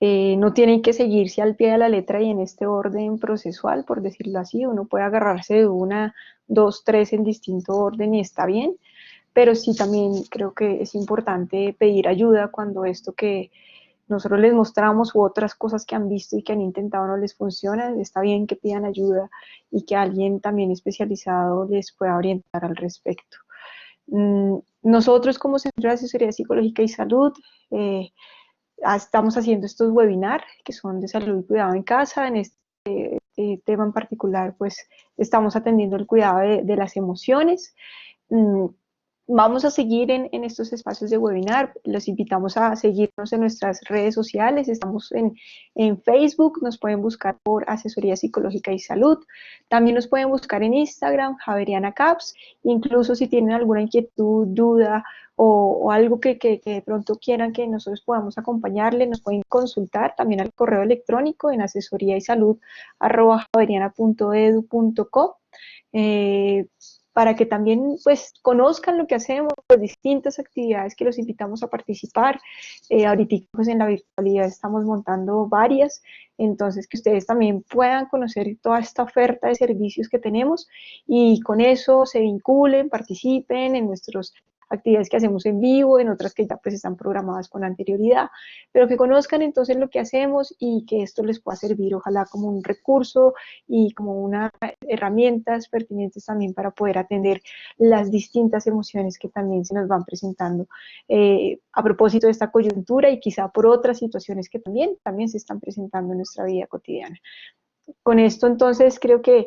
No tienen que seguirse al pie de la letra y en este orden procesual, por decirlo así. Uno puede agarrarse de una, dos, tres en distinto orden y está bien, pero sí también creo que es importante pedir ayuda cuando esto que nosotros les mostramos u otras cosas que han visto y que han intentado no les funcionan. Está bien que pidan ayuda y que alguien también especializado les pueda orientar al respecto. Nosotros como Centro de Asesoría Psicológica y Salud estamos haciendo estos webinars que son de salud y cuidado en casa. En este tema en particular, pues estamos atendiendo el cuidado de las emociones. Vamos a seguir en estos espacios de webinar. Los invitamos a seguirnos en nuestras redes sociales. Estamos en Facebook, nos pueden buscar por Asesoría Psicológica y Salud. También nos pueden buscar en Instagram, Javeriana Caps. Incluso si tienen alguna inquietud, duda o algo que de pronto quieran que nosotros podamos acompañarle, nos pueden consultar también al correo electrónico en asesoríaysalud@javeriana.edu.co. Eh, para que también pues conozcan lo que hacemos, las distintas actividades que los invitamos a participar. Ahorita pues en la virtualidad estamos montando varias, entonces que ustedes también puedan conocer toda esta oferta de servicios que tenemos y con eso se vinculen, participen en nuestras actividades que hacemos en vivo, en otras que ya pues están programadas con anterioridad, pero que conozcan entonces lo que hacemos y que esto les pueda servir ojalá como un recurso y como unas herramientas pertinentes también para poder atender las distintas emociones que también se nos van presentando a propósito de esta coyuntura y quizá por otras situaciones que también se están presentando en nuestra vida cotidiana. Con esto entonces creo que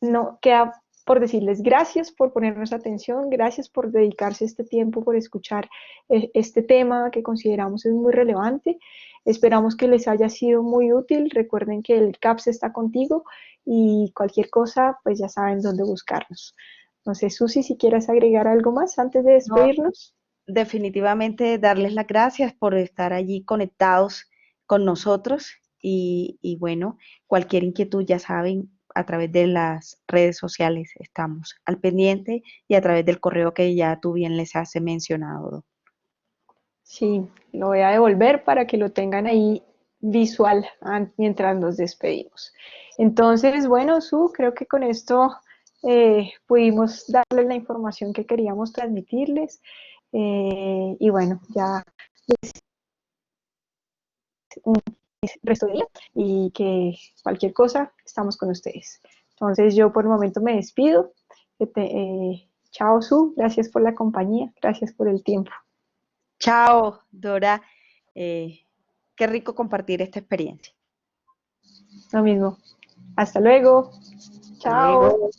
no queda por decirles gracias por ponernos atención, gracias por dedicarse este tiempo, por escuchar este tema que consideramos es muy relevante. Esperamos que les haya sido muy útil. Recuerden que el CAPS está contigo y cualquier cosa, pues ya saben dónde buscarnos. No sé, Susi, si quieres agregar algo más antes de No, despedirnos. definitivamente darles las gracias por estar allí conectados con nosotros y bueno, cualquier inquietud ya saben, a través de las redes sociales estamos al pendiente y a través del correo que ya tú bien les has mencionado. Sí, lo voy a devolver para que lo tengan ahí visual mientras nos despedimos. Entonces, bueno, Su, creo que con esto pudimos darles la información que queríamos transmitirles. Y bueno, ya un resto de día y que cualquier cosa, estamos con ustedes. Entonces, yo por el momento me despido. Chao, Su, gracias por la compañía, gracias por el tiempo. Chao, Dora. Eh, qué rico compartir esta experiencia. Lo mismo. Hasta luego. Hasta luego. Chao.